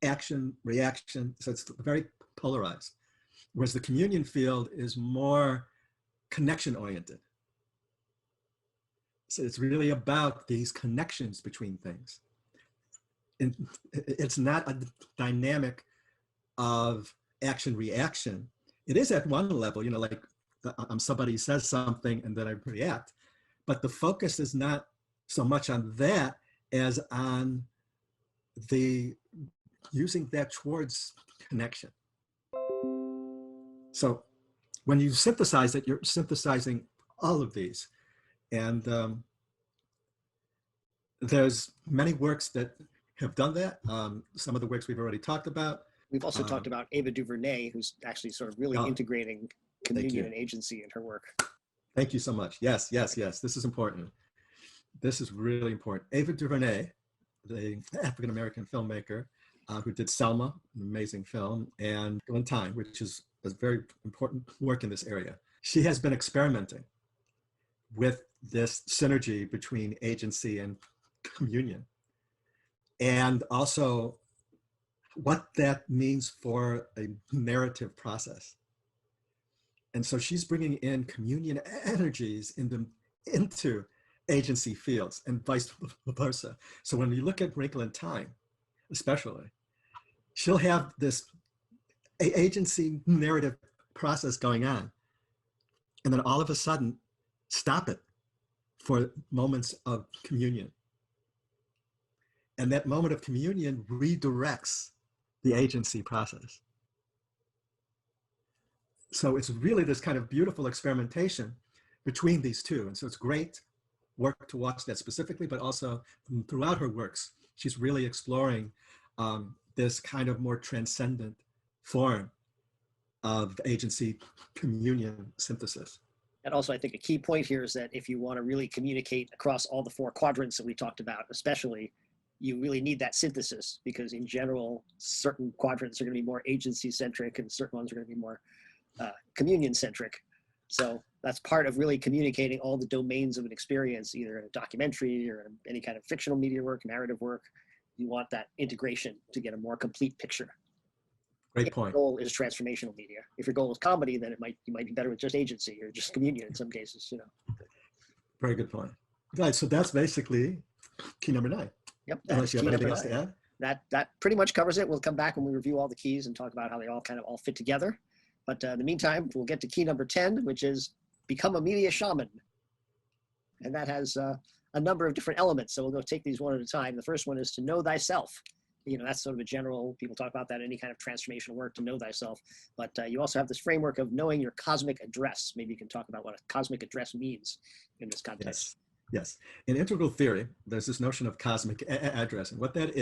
action, reaction, so it's very polarized. Whereas the communion field is more connection oriented. So it's really about these connections between things. And it's not a dynamic of action reaction. It is at one level, you know, like somebody says something and then I react, but the focus is not so much on that as on the using that towards connection. So when you synthesize it, you're synthesizing all of these. And there's many works that have done that. Some of the works we've already talked about. We've also talked about Ava DuVernay, who's actually sort of really integrating communion and agency in her work. Thank you so much. Yes, yes, yes. This is important. This is really important. Ava DuVernay, the African-American filmmaker who did Selma, an amazing film, and On Time, which is a very important work in this area. She has been experimenting with this synergy between agency and communion, and also what that means for a narrative process. And so she's bringing in communion energies into agency fields and vice versa. So when you look at Wrinkle in Time, especially, she'll have this agency narrative process going on, and then all of a sudden stop it for moments of communion. And that moment of communion redirects the agency process. So it's really this kind of beautiful experimentation between these two. And so it's great work to watch that specifically, but also throughout her works, she's really exploring this kind of more transcendent form of agency communion synthesis. And also, I think a key point here is that if you want to really communicate across all the four quadrants that we talked about, especially, you really need that synthesis, because in general, certain quadrants are going to be more agency-centric and certain ones are going to be more communion-centric. So that's part of really communicating all the domains of an experience, either in a documentary or any kind of fictional media work, narrative work. You want that integration to get a more complete picture. Great if point. your goal is transformational media. If your goal is comedy, then you might be better with just agency or just communion in some cases, you know. Very good point. Right, so that's basically key number 9. Yep. Unless you have anything else to add? That pretty much covers it. We'll come back when we review all the keys and talk about how they all kind of all fit together. But in the meantime, we'll get to key number 10, which is become a media shaman. And that has a number of different elements. So we'll go take these one at a time. The first one is to know thyself. You know, that's sort of a general, people talk about that in any kind of transformational work, to know thyself. But you also have this framework of knowing your cosmic address. Maybe you can talk about what a cosmic address means in this context. Yes. In integral theory, there's this notion of cosmic address. And what that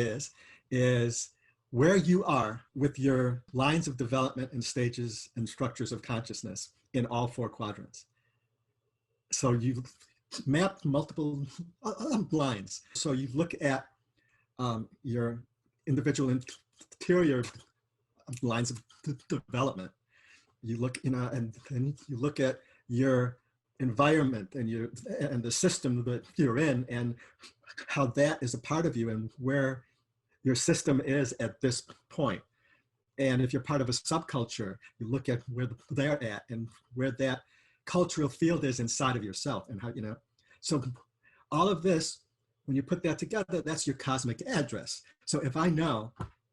is where you are with your lines of development and stages and structures of consciousness in all 4 quadrants. So you map multiple lines. So you look at your individual interior lines of development. You look, and then you look at your environment and the system that you're in, and how that is a part of you, and where your system is at this point. And if you're part of a subculture, you look at where they're at and where that cultural field is inside of yourself, and how, you know. So all of this, when you put that together, that's your cosmic address. So if I know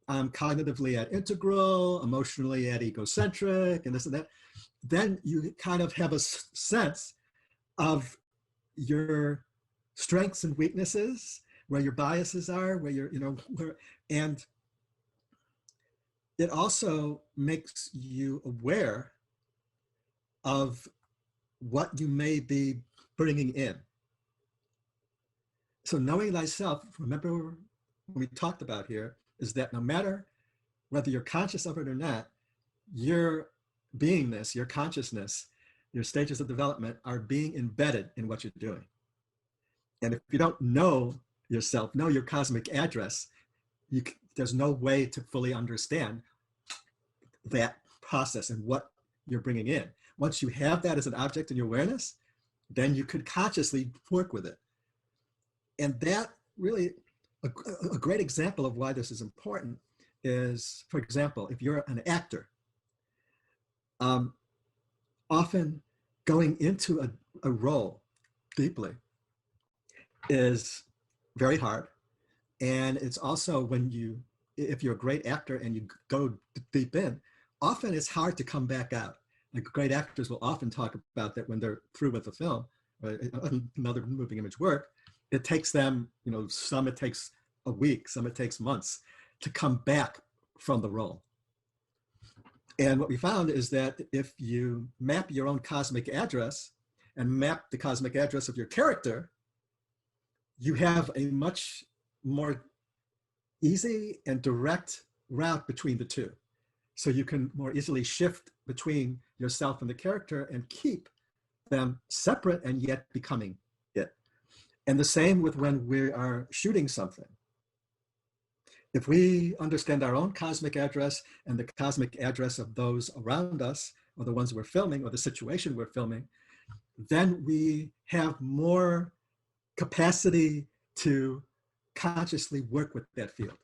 I'm cognitively at integral, emotionally at egocentric, and this and that, then you kind of have a sense of your strengths and weaknesses, where your biases are, where you're, you know, and it also makes you aware of what you may be bringing in. So knowing thyself, remember when we talked about here, is that no matter whether you're conscious of it or not, your beingness, your consciousness, your stages of development are being embedded in what you're doing. And if you don't know yourself, know your cosmic address, there's no way to fully understand that process and what you're bringing in. Once you have that as an object in your awareness, then you could consciously work with it. And that really, a great example of why this is important is, for example, if you're an actor, often going into a role deeply is very hard. And it's also if you're a great actor and you go deep in, often it's hard to come back out. Like, great actors will often talk about that when they're through with the film or another moving image work. It takes them, you know, some it takes a week, some it takes months to come back from the role. And what we found is that if you map your own cosmic address and map the cosmic address of your character, you have a much more easy and direct route between the two. So you can more easily shift between yourself and the character and keep them separate and yet becoming it. And the same with when we are shooting something. If we understand our own cosmic address and the cosmic address of those around us, or the ones we're filming, or the situation we're filming, then we have more capacity to consciously work with that field.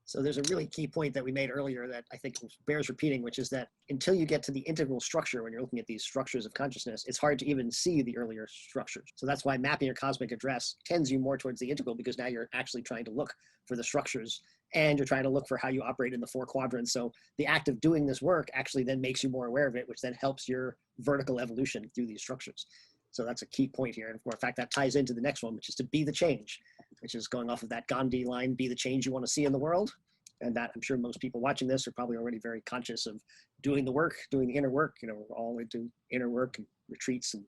So there's a really key point that we made earlier that I think bears repeating, which is that until you get to the integral structure, when you're looking at these structures of consciousness, it's hard to even see the earlier structures. So that's why mapping your cosmic address tends you more towards the integral, because now you're actually trying to look for the structures and you're trying to look for how you operate in the 4 quadrants. So the act of doing this work actually then makes you more aware of it, which then helps your vertical evolution through these structures. So that's a key point here. And in fact, that ties into the next one, which is to be the change, which is going off of that Gandhi line, be the change you want to see in the world. And that, I'm sure most people watching this are probably already very conscious of doing the work, doing the inner work. You know, we're all into inner work and retreats and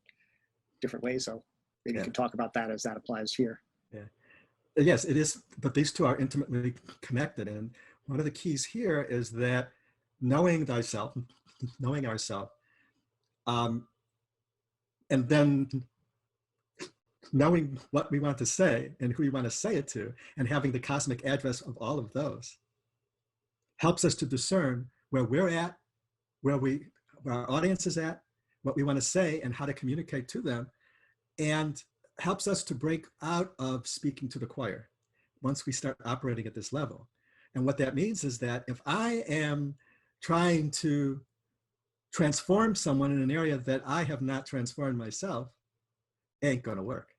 different ways. So maybe you can talk about that as that applies here. Yeah. Yes, it is. But these two are intimately connected. And one of the keys here is that knowing thyself, knowing ourselves, and then knowing what we want to say and who we want to say it to, and having the cosmic address of all of those helps us to discern where we're at, where our audience is at, what we want to say, and how to communicate to them, and helps us to break out of speaking to the choir once we start operating at this level. And what that means is that if I am trying to transform someone in an area that I have not transformed myself ain't gonna work.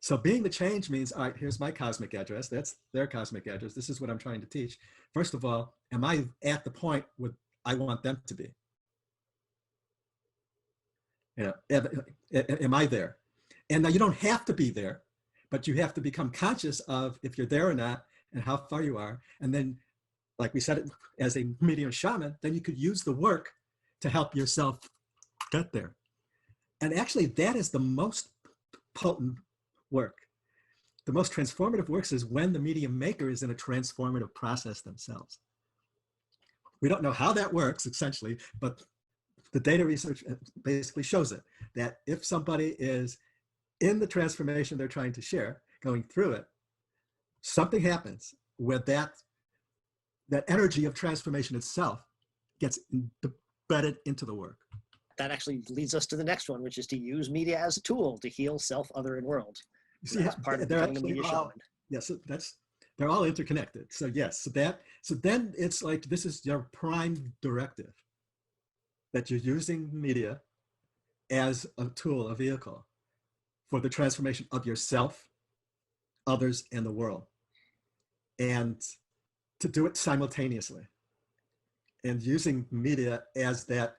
So being the change means, all right, here's my cosmic address. That's their cosmic address. This is what I'm trying to teach. First of all, am I at the point where I want them to be? You know, am I there? And now you don't have to be there, but you have to become conscious of if you're there or not and how far you are. And then, like we said, as a medium shaman, then you could use the work to help yourself get there. And actually, that is the most potent work. The most transformative works is when the medium maker is in a transformative process themselves. We don't know how that works, essentially, but the data research basically shows it, that if somebody is in the transformation they're trying to share, going through it, something happens where that energy of transformation itself gets embedded into the work. That actually leads us to the next one, which is to use media as a tool to heal self, other, and world. You see, that's part of becoming a media shaman. Yes, they're all interconnected. So yes, so then it's like this is your prime directive, that you're using media as a tool, a vehicle for the transformation of yourself, others, and the world, and to do it simultaneously, and using media as that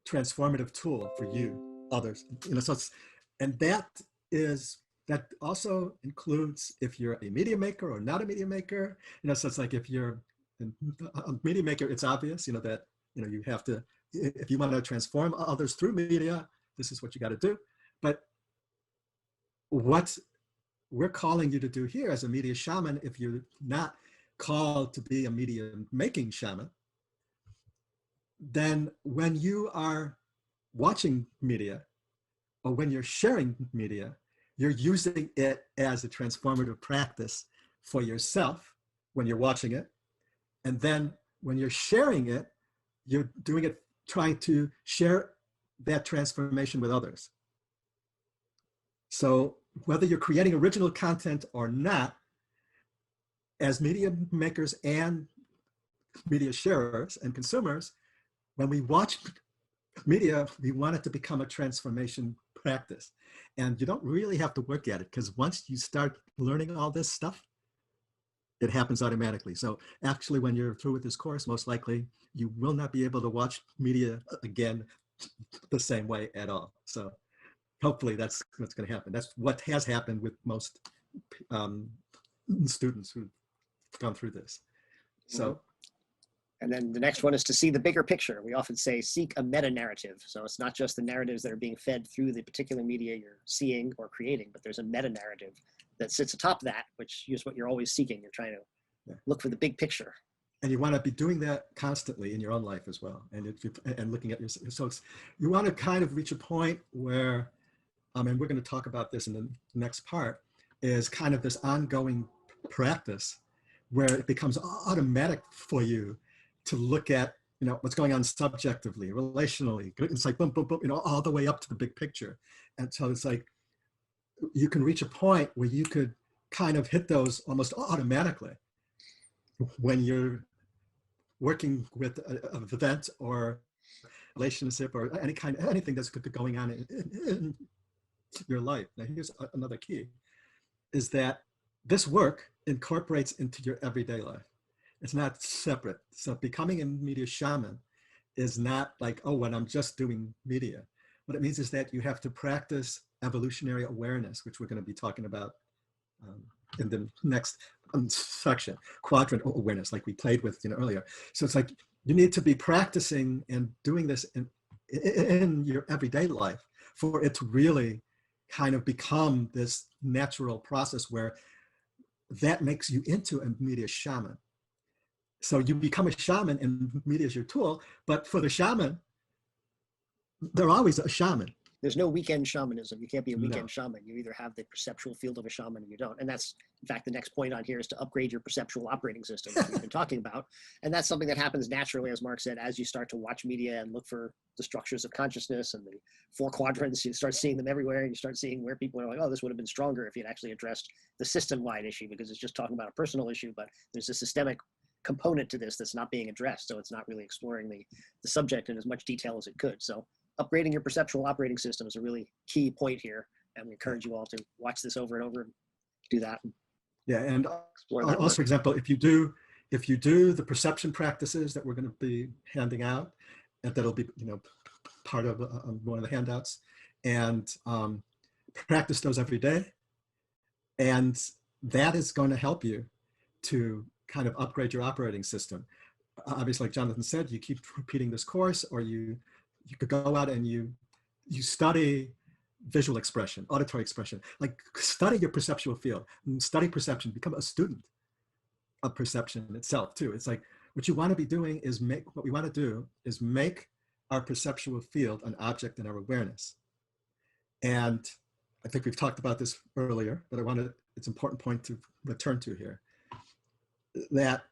transformative tool for you, others, you know. So it's, and that also includes if you're a media maker or not a media maker, you know. So it's like if you're a media maker, it's obvious, you know, that, you know, you have to, if you want to transform others through media, this is what you got to do. But what we're calling you to do here as a media shaman, if you're not called to be a media making shaman, then when you are watching media or when you're sharing media, you're using it as a transformative practice for yourself when you're watching it. And then when you're sharing it, you're doing it, trying to share that transformation with others. So whether you're creating original content or not, as media makers and media sharers and consumers, when we watch media, we want it to become a transformation practice. And you don't really have to work at it, because once you start learning all this stuff, it happens automatically. So actually, when you're through with this course, most likely you will not be able to watch media again the same way at all. So hopefully that's what's going to happen. That's what has happened with most students who've gone through this. So. And then the next one is to see the bigger picture. We often say seek a meta narrative. So it's not just the narratives that are being fed through the particular media you're seeing or creating, but there's a meta narrative that sits atop that, which is what you're always seeking. You're trying to look for the big picture. And you want to be doing that constantly in your own life as well. And and looking at your, so it's, you want to kind of reach a point where, and we're going to talk about this in the next part, is kind of this ongoing practice where it becomes automatic for you to look at, you know, what's going on subjectively, relationally. It's like boom, boom, boom, you know, all the way up to the big picture. And so it's like, you can reach a point where you could kind of hit those almost automatically when you're working with an event or relationship or anything that's going on in your life. Now, here's another key, is that this work incorporates into your everyday life. It's not separate. So becoming a media shaman is not like, oh, when I'm just doing media. What it means is that you have to practice evolutionary awareness, which we're going to be talking about in the next section, quadrant awareness, like we played with, you know, earlier. So it's like you need to be practicing and doing this in your everyday life for it to really kind of become this natural process where that makes you into a media shaman. So you become a shaman and media is your tool, but for the shaman, they're always a shaman. There's no weekend shamanism. You can't be a weekend shaman. You either have the perceptual field of a shaman or you don't. And that's, in fact, the next point on here is to upgrade your perceptual operating system that we've been talking about. And that's something that happens naturally, as Mark said, as you start to watch media and look for the structures of consciousness and the 4 quadrants, you start seeing them everywhere, and you start seeing where people are like, oh, this would have been stronger if you'd actually addressed the system-wide issue, because it's just talking about a personal issue, but there's a systemic component to this that's not being addressed. So it's not really exploring the subject in as much detail as it could. So upgrading your perceptual operating system is a really key point here. And we encourage you all to watch this over and over and do that. Yeah, and Explore that also, work. for example, if you do the perception practices that we're going to be handing out, and that'll be part of one of the handouts, and practice those every day, and that is going to help you to kind of upgrade your operating system. Obviously, like Jonathan said, you keep repeating this course, or you could go out and you study visual expression, auditory expression, like study your perceptual field, study perception, become a student of perception itself too. It's like what you want to be doing is what we want to do is make our perceptual field an object in our awareness. And I think we've talked about this earlier, but it's an important point to return to here, that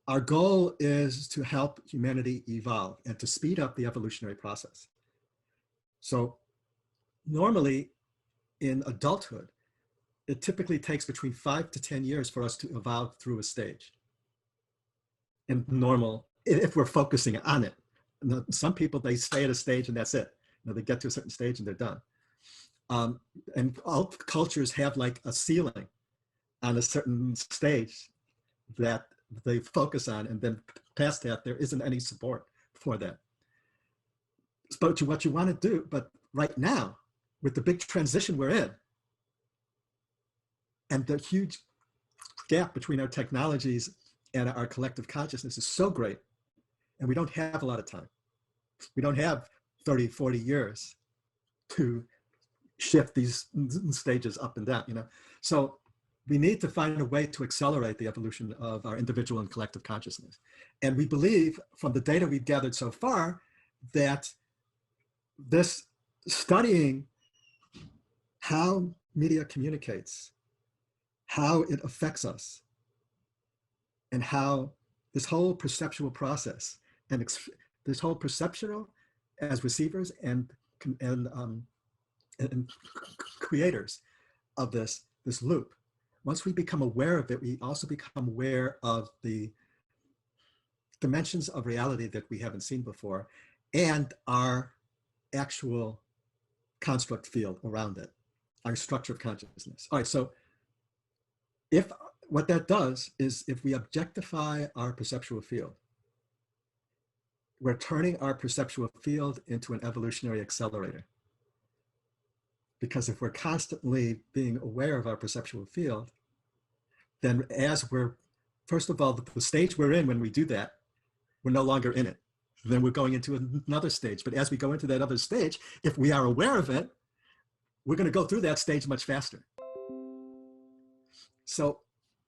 our goal is to help humanity evolve and to speed up the evolutionary process. So normally in adulthood, it typically takes between 5 to 10 years for us to evolve through a stage. And normal, if we're focusing on it. Some people, they stay at a stage and that's it. They get to a certain stage and they're done. And all cultures have like a ceiling on a certain stage that they focus on, and then past that, there isn't any support for that. But what you want to do, but right now, with the big transition we're in, and the huge gap between our technologies and our collective consciousness is so great, and we don't have a lot of time. We don't have 30, 40 years to shift these stages up and down, So we need to find a way to accelerate the evolution of our individual and collective consciousness. And we believe from the data we've gathered so far that this studying how media communicates, how it affects us, and how this whole perceptual process and this whole perceptual as receivers and creators of this loop. Once we become aware of it, we also become aware of the dimensions of reality that we haven't seen before and our actual construct field around it, our structure of consciousness. All right, so what that does is if we objectify our perceptual field, we're turning our perceptual field into an evolutionary accelerator. Because if we're constantly being aware of our perceptual field, then first of all, the stage we're in when we do that, we're no longer in it. Then we're going into another stage. But as we go into that other stage, if we are aware of it, we're going to go through that stage much faster. So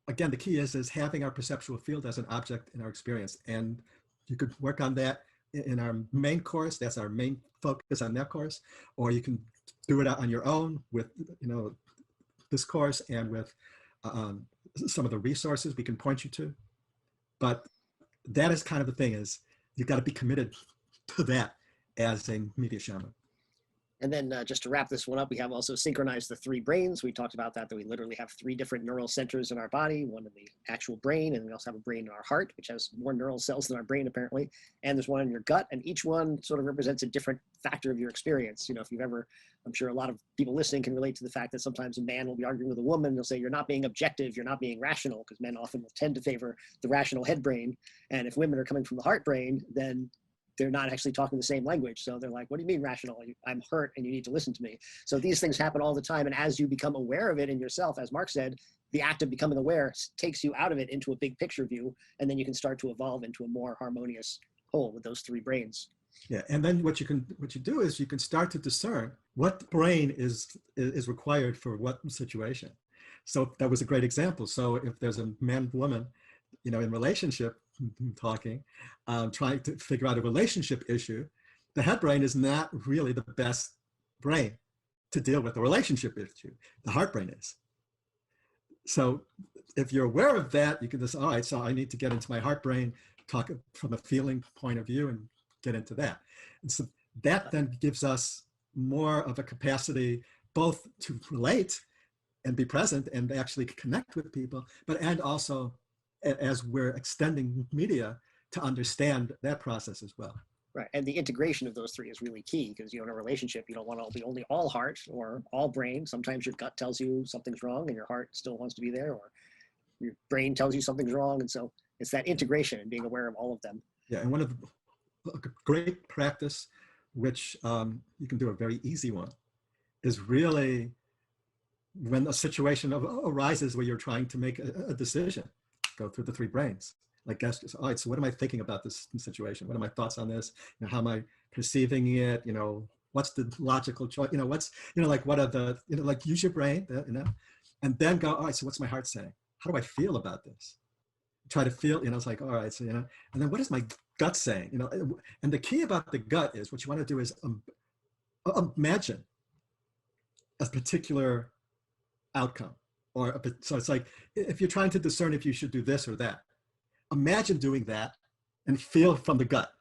again, the key is having our perceptual field as an object in our experience. And you could work on that in our main course. That's our main focus on that course. Or you can do it on your own with this course and with some of the resources we can point you to. But that is kind of the thing, is you've got to be committed to that as a media shaman. And then just to wrap this one up, we have also synchronized the 3 brains. We talked about that we literally have 3 different neural centers in our body, one in the actual brain, and we also have a brain in our heart, which has more neural cells than our brain apparently. And there's one in your gut, and each one sort of represents a different factor of your experience. If you've ever, I'm sure a lot of people listening can relate to the fact that sometimes a man will be arguing with a woman, they'll say, you're not being objective, you're not being rational, because men often will tend to favor the rational head brain. And if women are coming from the heart brain, then they're not actually talking the same language. So they're like, what do you mean rational? I'm hurt and you need to listen to me. So these things happen all the time. And as you become aware of it in yourself, as Mark said, the act of becoming aware takes you out of it into a big picture view. And then you can start to evolve into a more harmonious whole with those 3 brains. Yeah, and then what you do is you can start to discern what brain is required for what situation. So that was a great example. So if there's a man, woman, in relationship talking, trying to figure out a relationship issue, the head brain is not really the best brain to deal with a relationship issue. The heart brain is. So if you're aware of that, you can just, all right, so I need to get into my heart brain, talk from a feeling point of view and get into that. And so that then gives us more of a capacity both to relate and be present and actually connect with people, and also as we're extending media to understand that process as well. Right. And the integration of those three is really key, because in a relationship, you don't want to be only all heart or all brain. Sometimes your gut tells you something's wrong and your heart still wants to be there, or your brain tells you something's wrong. And so it's that integration and being aware of all of them. Yeah. And one of the great practice, which you can do a very easy one, is really when a situation arises where you're trying to make a decision, go through the three brains. Like, guess, all right, so what am I thinking about this situation? What are my thoughts on this? How am I perceiving it? What's the logical choice? What's, like, what are the, like, use your brain, and then go, all right, so what's my heart saying? How do I feel about this? Try to feel, it's like, all right, so, and then what is my gut saying? And the key about the gut is what you want to do is imagine a particular outcome, so it's like, if you're trying to discern if you should do this or that, imagine doing that and feel from the gut,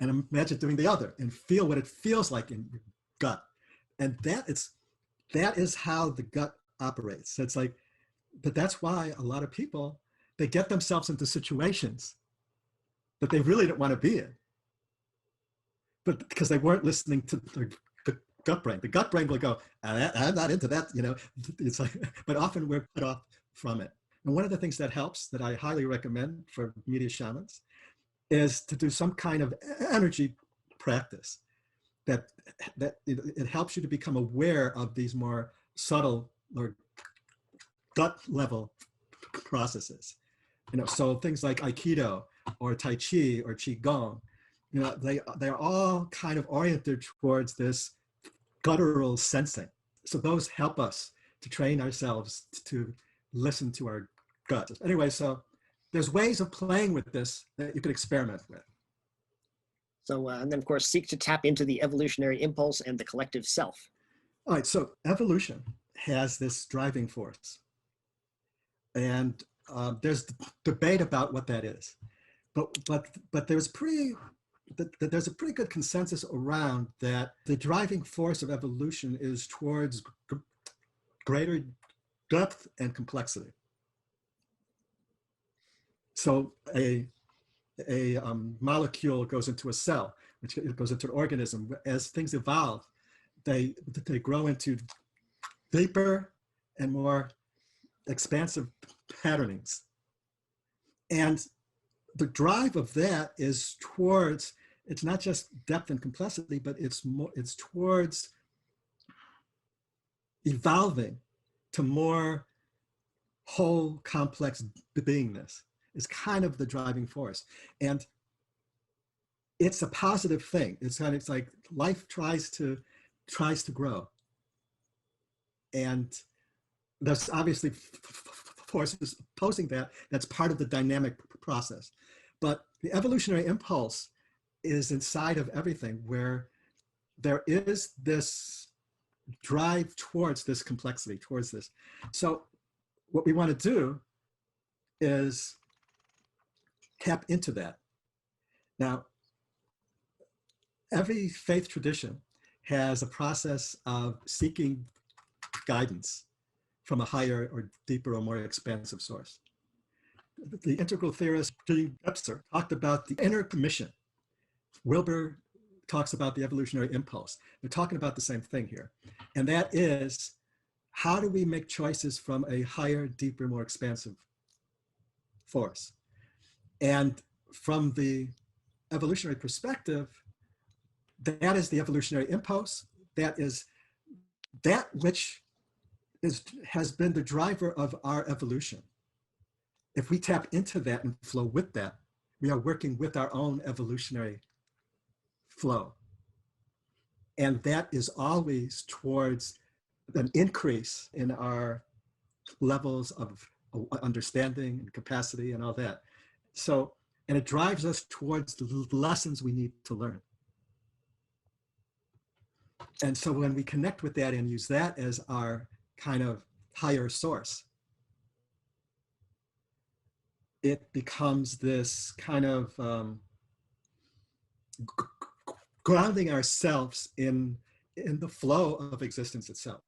and imagine doing the other and feel what it feels like in your gut. And that is how the gut operates. So it's like, but that's why a lot of people, they get themselves into situations that they really don't want to be in, but because they weren't listening to the gut brain. The gut brain will go, I'm not into that, it's like, but often we're cut off from it. And one of the things that helps, that I highly recommend for media shamans, is to do some kind of energy practice that it helps you to become aware of these more subtle or gut level processes. So things like Aikido or Tai Chi or Qigong, they're all kind of oriented towards this guttural sensing. So those help us to train ourselves to listen to our gut. Anyway, so there's ways of playing with this that you could experiment with. So, and then of course, seek to tap into the evolutionary impulse and the collective self. All right, so evolution has this driving force. And there's debate about what that is. But there's a pretty good consensus around that the driving force of evolution is towards greater depth and complexity. So a molecule goes into a cell, which goes into an organism. As things evolve, they grow into deeper and more expansive patternings. And the drive of that is towards, it's not just depth and complexity, but it's towards evolving to more whole, complex beingness. Is kind of the driving force. And it's a positive thing. It's like life tries to grow. And there's obviously forces opposing that. That's part of the dynamic process. But the evolutionary impulse is inside of everything, where there is this drive towards this complexity, towards this. So what we want to do is tap into that. Now, every faith tradition has a process of seeking guidance from a higher or deeper or more expansive source. The integral theorist G. Webster talked about the inner commission. Wilber talks about the evolutionary impulse. They're talking about the same thing here. And that is, how do we make choices from a higher, deeper, more expansive force? And from the evolutionary perspective, that is the evolutionary impulse. That is that which has been the driver of our evolution. If we tap into that and flow with that, we are working with our own evolutionary flow. And that is always towards an increase in our levels of understanding and capacity and all that. So, and it drives us towards the lessons we need to learn. And so when we connect with that and use that as our kind of higher source, it becomes this kind of grounding ourselves in the flow of existence itself.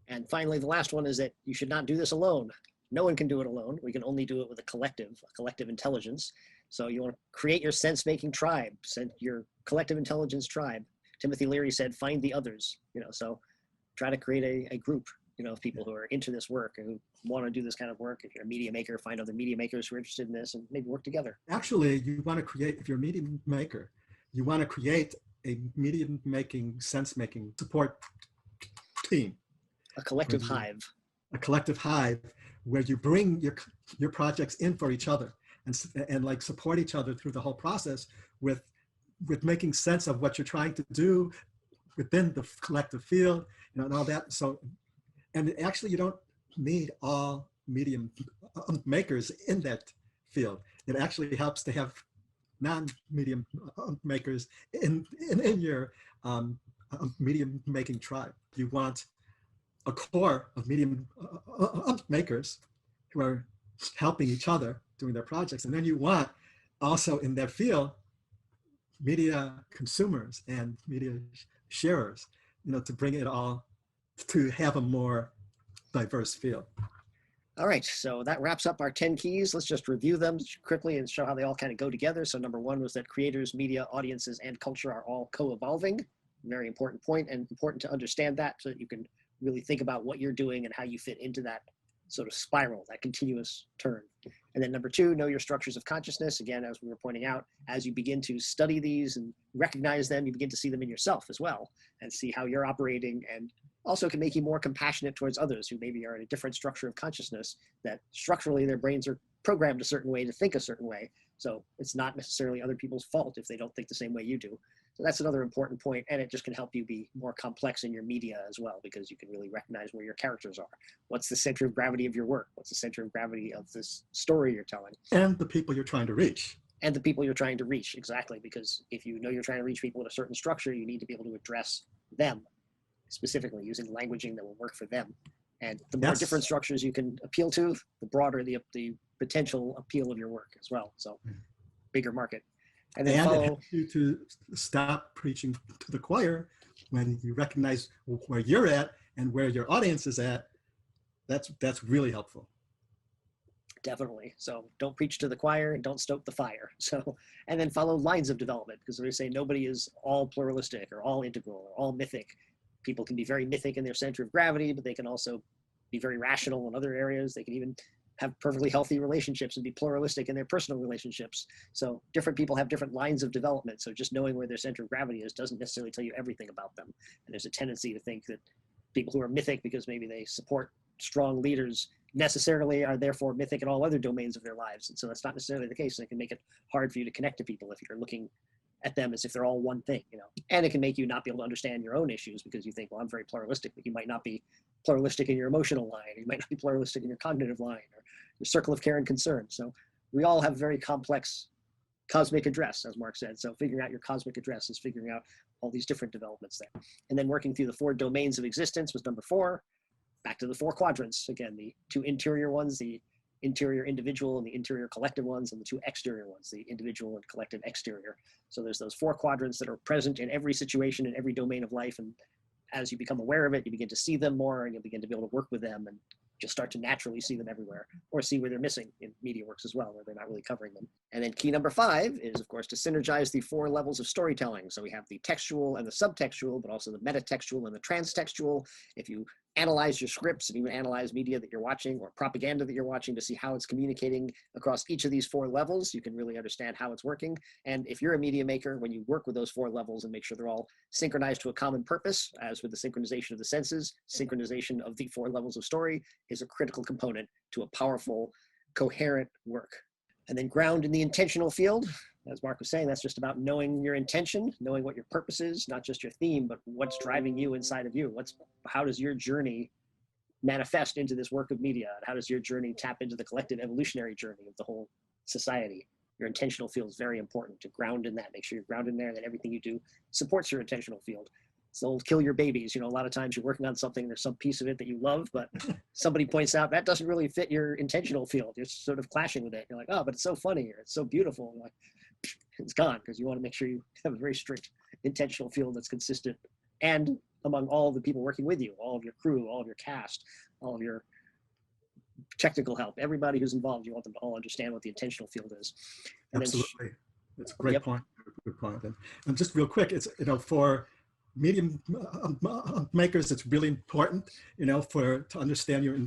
And finally, the last one is that you should not do this alone. No one can do it alone. We can only do it with a collective intelligence. So you want to create your sense-making tribe, your collective intelligence tribe. Timothy Leary said, find the others, so try to create a group, of people who are into this work and who want to do this kind of work. If you're a media maker, find other media makers who are interested in this and maybe work together. Actually, you want to create, if you're a media maker, you want to create a media making, sense making support team. A collective hive. A collective hive where you bring your projects in for each other and like support each other through the whole process with making sense of what you're trying to do within the collective field, and all that. So, and actually you don't need all medium makers in that field. It actually helps to have non-medium makers in your medium making tribe. You want a core of medium makers who are helping each other doing their projects. And then you want also in that field, media consumers and media sharers, to bring it all, to have a more diverse field. All right, so that wraps up our 10 keys. Let's just review them quickly and show how they all kind of go together. So number one was that creators, media, audiences, and culture are all co-evolving. Very important point, and important to understand that so that you can really think about what you're doing and how you fit into that sort of spiral, that continuous turn. And then number two, know your structures of consciousness. Again, as we were pointing out, as you begin to study these and recognize them, you begin to see them in yourself as well and see how you're operating, and also can make you more compassionate towards others who maybe are in a different structure of consciousness, that structurally their brains are programmed a certain way to think a certain way. So it's not necessarily other people's fault if they don't think the same way you do. So that's another important point, and it just can help you be more complex in your media as well, because you can really recognize where your characters are. What's the center of gravity of your work? What's the center of gravity of this story you're telling? And the people you're trying to reach. And the people you're trying to reach, exactly, because if you know you're trying to reach people in a certain structure, you need to be able to address them specifically using languaging that will work for them. And the more different structures you can appeal to, the broader the potential appeal of your work as well. So bigger market. And then it helps you to stop preaching to the choir when you recognize where you're at and where your audience is at. That's really helpful. Definitely. So don't preach to the choir and don't stoke the fire. So, and then follow lines of development, because we say nobody is all pluralistic or all integral or all mythic. People can be very mythic in their center of gravity, but they can also be very rational in other areas. They can even have perfectly healthy relationships and be pluralistic in their personal relationships. So different people have different lines of development. So just knowing where their center of gravity is doesn't necessarily tell you everything about them. And there's a tendency to think that people who are mythic because maybe they support strong leaders necessarily are therefore mythic in all other domains of their lives. And so that's not necessarily the case. And it can make it hard for you to connect to people if you're looking at them as if they're all one thing, and it can make you not be able to understand your own issues because you think, well, I'm very pluralistic, but you might not be pluralistic in your emotional line. You might not be pluralistic in your cognitive line or your circle of care and concern. So we all have very complex cosmic address, as Mark said. So figuring out your cosmic address is figuring out all these different developments there. And then working through the 4 domains of existence was number 4. Back to the 4 quadrants. Again, the 2 interior ones, the interior individual and the interior collective ones, and the 2 exterior ones, the individual and collective exterior. So there's those 4 quadrants that are present in every situation, in every domain of life. And as you become aware of it, you begin to see them more, and you'll begin to be able to work with them and just start to naturally see them everywhere, or see where they're missing in media works as well, where they're not really covering them. And then key number 5 is, of course, to synergize the 4 levels of storytelling. So we have the textual and the subtextual, but also the metatextual and the transtextual. If you analyze your scripts and even analyze media that you're watching or propaganda that you're watching to see how it's communicating across each of these 4 levels, you can really understand how it's working. And if you're a media maker, when you work with those 4 levels and make sure they're all synchronized to a common purpose, as with the synchronization of the senses, synchronization of the 4 levels of story is a critical component to a powerful, coherent work. And then ground in the intentional field. As Mark was saying, that's just about knowing your intention, knowing what your purpose is, not just your theme, but what's driving you inside of you. How does your journey manifest into this work of media? And how does your journey tap into the collective evolutionary journey of the whole society? Your intentional field is very important to ground in that. Make sure you're grounded in there, and that everything you do supports your intentional field. So kill your babies. A lot of times you're working on something, there's some piece of it that you love, but somebody points out that doesn't really fit your intentional field. You're sort of clashing with it. You're like, oh, but it's so funny, or it's so beautiful. And like, it's gone, because you want to make sure you have a very strict intentional field that's consistent, and among all the people working with you, all of your crew, all of your cast, all of your technical help. Everybody who's involved, you want them to all understand what the intentional field is. And Absolutely. It's a great yep. point. Good point. And just real quick, it's, for medium makers, it's really important, to understand your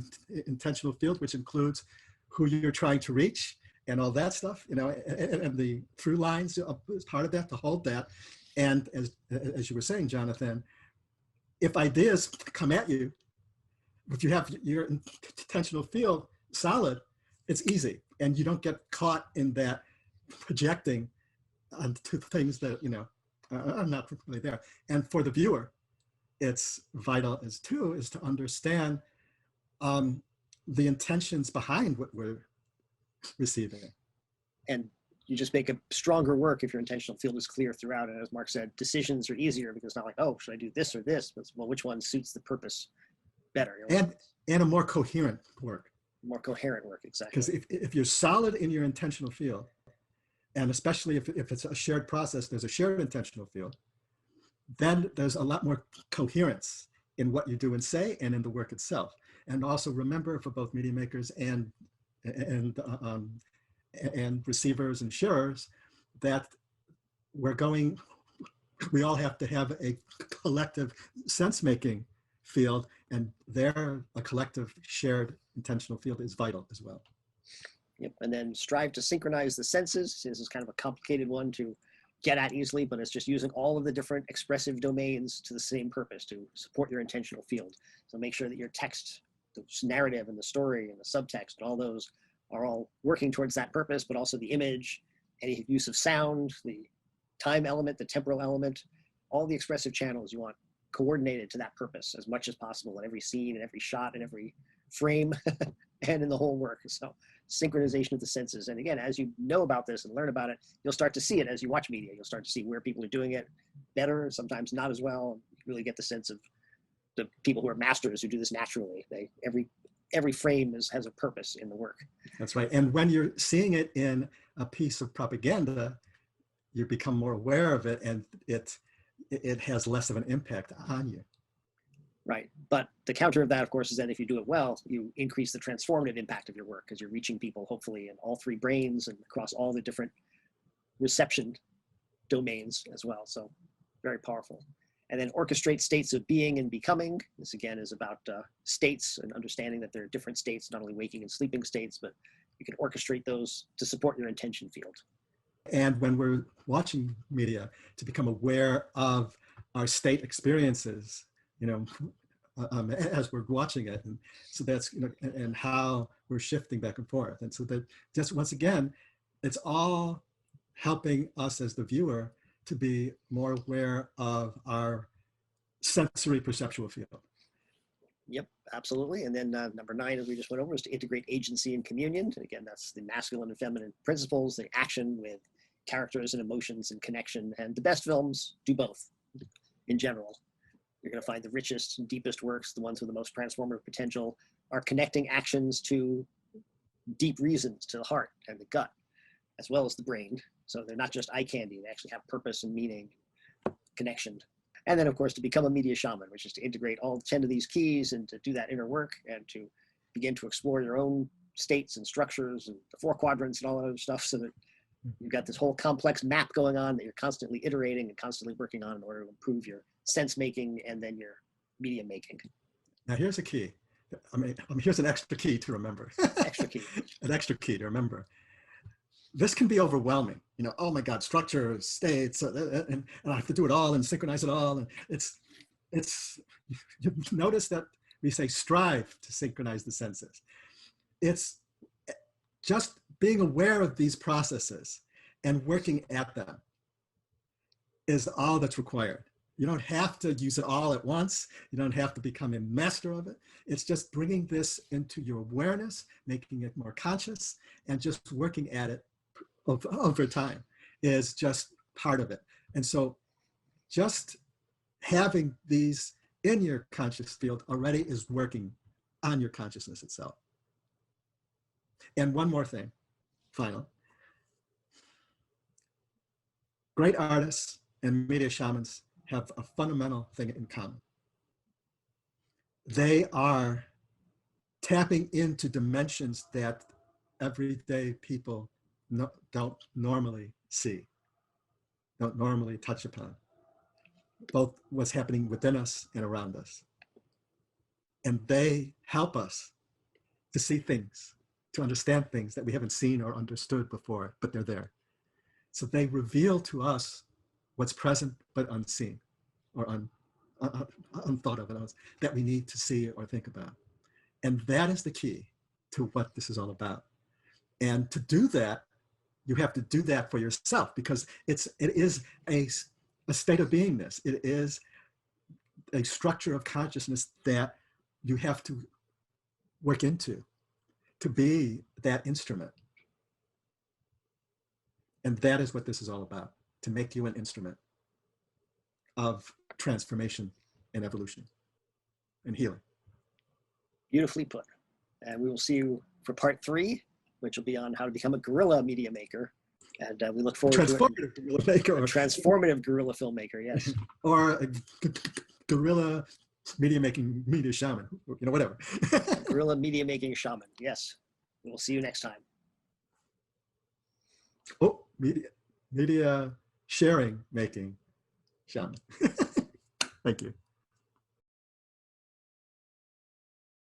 intentional field, which includes who you're trying to reach and all that stuff, and the through lines is part of that, to hold that. And as you were saying, Jonathan, if ideas come at you, if you have your intentional field solid, it's easy, and you don't get caught in that projecting onto things that are not really there. And for the viewer, it's vital is to understand the intentions behind what we're receiving. And you just make a stronger work if your intentional field is clear throughout. And as Mark said, decisions are easier because it's not like, oh, should I do this or this? But well, which one suits the purpose better? And a more coherent work. More coherent work, exactly. Because if you're solid in your intentional field, and especially if it's a shared process, there's a shared intentional field, then there's a lot more coherence in what you do and say and in the work itself. And also remember, for both media makers and receivers and sharers, that we all have to have a collective sense-making field, and a collective shared intentional field is vital as well. Yep. And then strive to synchronize the senses. This is kind of a complicated one to get at easily, but it's just using all of the different expressive domains to the same purpose, to support your intentional field. So make sure that your text, the narrative and the story and the subtext and all those are all working towards that purpose, but also the image, any use of sound, the time element, the temporal element, all the expressive channels you want coordinated to that purpose as much as possible in every scene and every shot and every frame and in the whole work. So synchronization of the senses. And again, as you know about this and learn about it, you'll start to see it as you watch media. You'll start to see where people are doing it better, sometimes not as well. You really get the sense of the people who are masters who do this naturally. Every frame has a purpose in the work. That's right. And when you're seeing it in a piece of propaganda, you become more aware of it, and it has less of an impact on you. Right. But the counter of that, of course, is that if you do it well, you increase the transformative impact of your work because you're reaching people, hopefully, in all three brains and across all the different reception domains as well. So very powerful. And then orchestrate states of being and becoming. This, again, is about states and understanding that there are different states, not only waking and sleeping states, but you can orchestrate those to support your intention field. And when we're watching media, to become aware of our state experiences, as we're watching it. And so that's, and how we're shifting back and forth. And so that just, once again, it's all helping us as the viewer to be more aware of our sensory perceptual field. Yep, absolutely. And then number 9, as we just went over, is to integrate agency and communion. And again, that's the masculine and feminine principles, the action with characters and emotions and connection. And the best films do both in general. You're going to find the richest and deepest works, the ones with the most transformative potential, are connecting actions to deep reasons, to the heart and the gut, as well as the brain. So they're not just eye candy, they actually have purpose and meaning, connection. And then, of course, to become a media shaman, which is to integrate all 10 of these keys and to do that inner work and to begin to explore your own states and structures and the 4 quadrants and all that other stuff, so that you've got this whole complex map going on that you're constantly iterating and constantly working on in order to improve your sense making and then your media making. Now here's a key. Here's an extra key to remember. Extra key. An extra key to remember. This can be overwhelming. Oh my God, structure, states, and I have to do it all and synchronize it all. And it's you notice that we say strive to synchronize the senses. It's just being aware of these processes and working at them is all that's required. You don't have to use it all at once. You don't have to become a master of it. It's just bringing this into your awareness, making it more conscious, and just working at it over time is just part of it. And so just having these in your conscious field already is working on your consciousness itself. And one more thing, final. Great artists and media shamans have a fundamental thing in common. They are tapping into dimensions that everyday people don't normally see, don't normally touch upon, both what's happening within us and around us. And they help us to see things, to understand things that we haven't seen or understood before, but they're there. So they reveal to us what's present but unseen, or unthought of, that we need to see or think about. And that is the key to what this is all about. And to do that, you have to do that for yourself, because it is a state of beingness. It is a structure of consciousness that you have to work into to be that instrument. And that is what this is all about, to make you an instrument of transformation and evolution and healing. Beautifully put. And we will see you for part 3, which will be on how to become a guerrilla media maker. And we look forward to it. Transformative guerrilla maker. A transformative guerrilla filmmaker, yes. Or a guerrilla media shaman, whatever. Guerrilla media making shaman, yes. We'll see you next time. Oh, media sharing making shaman. Thank you.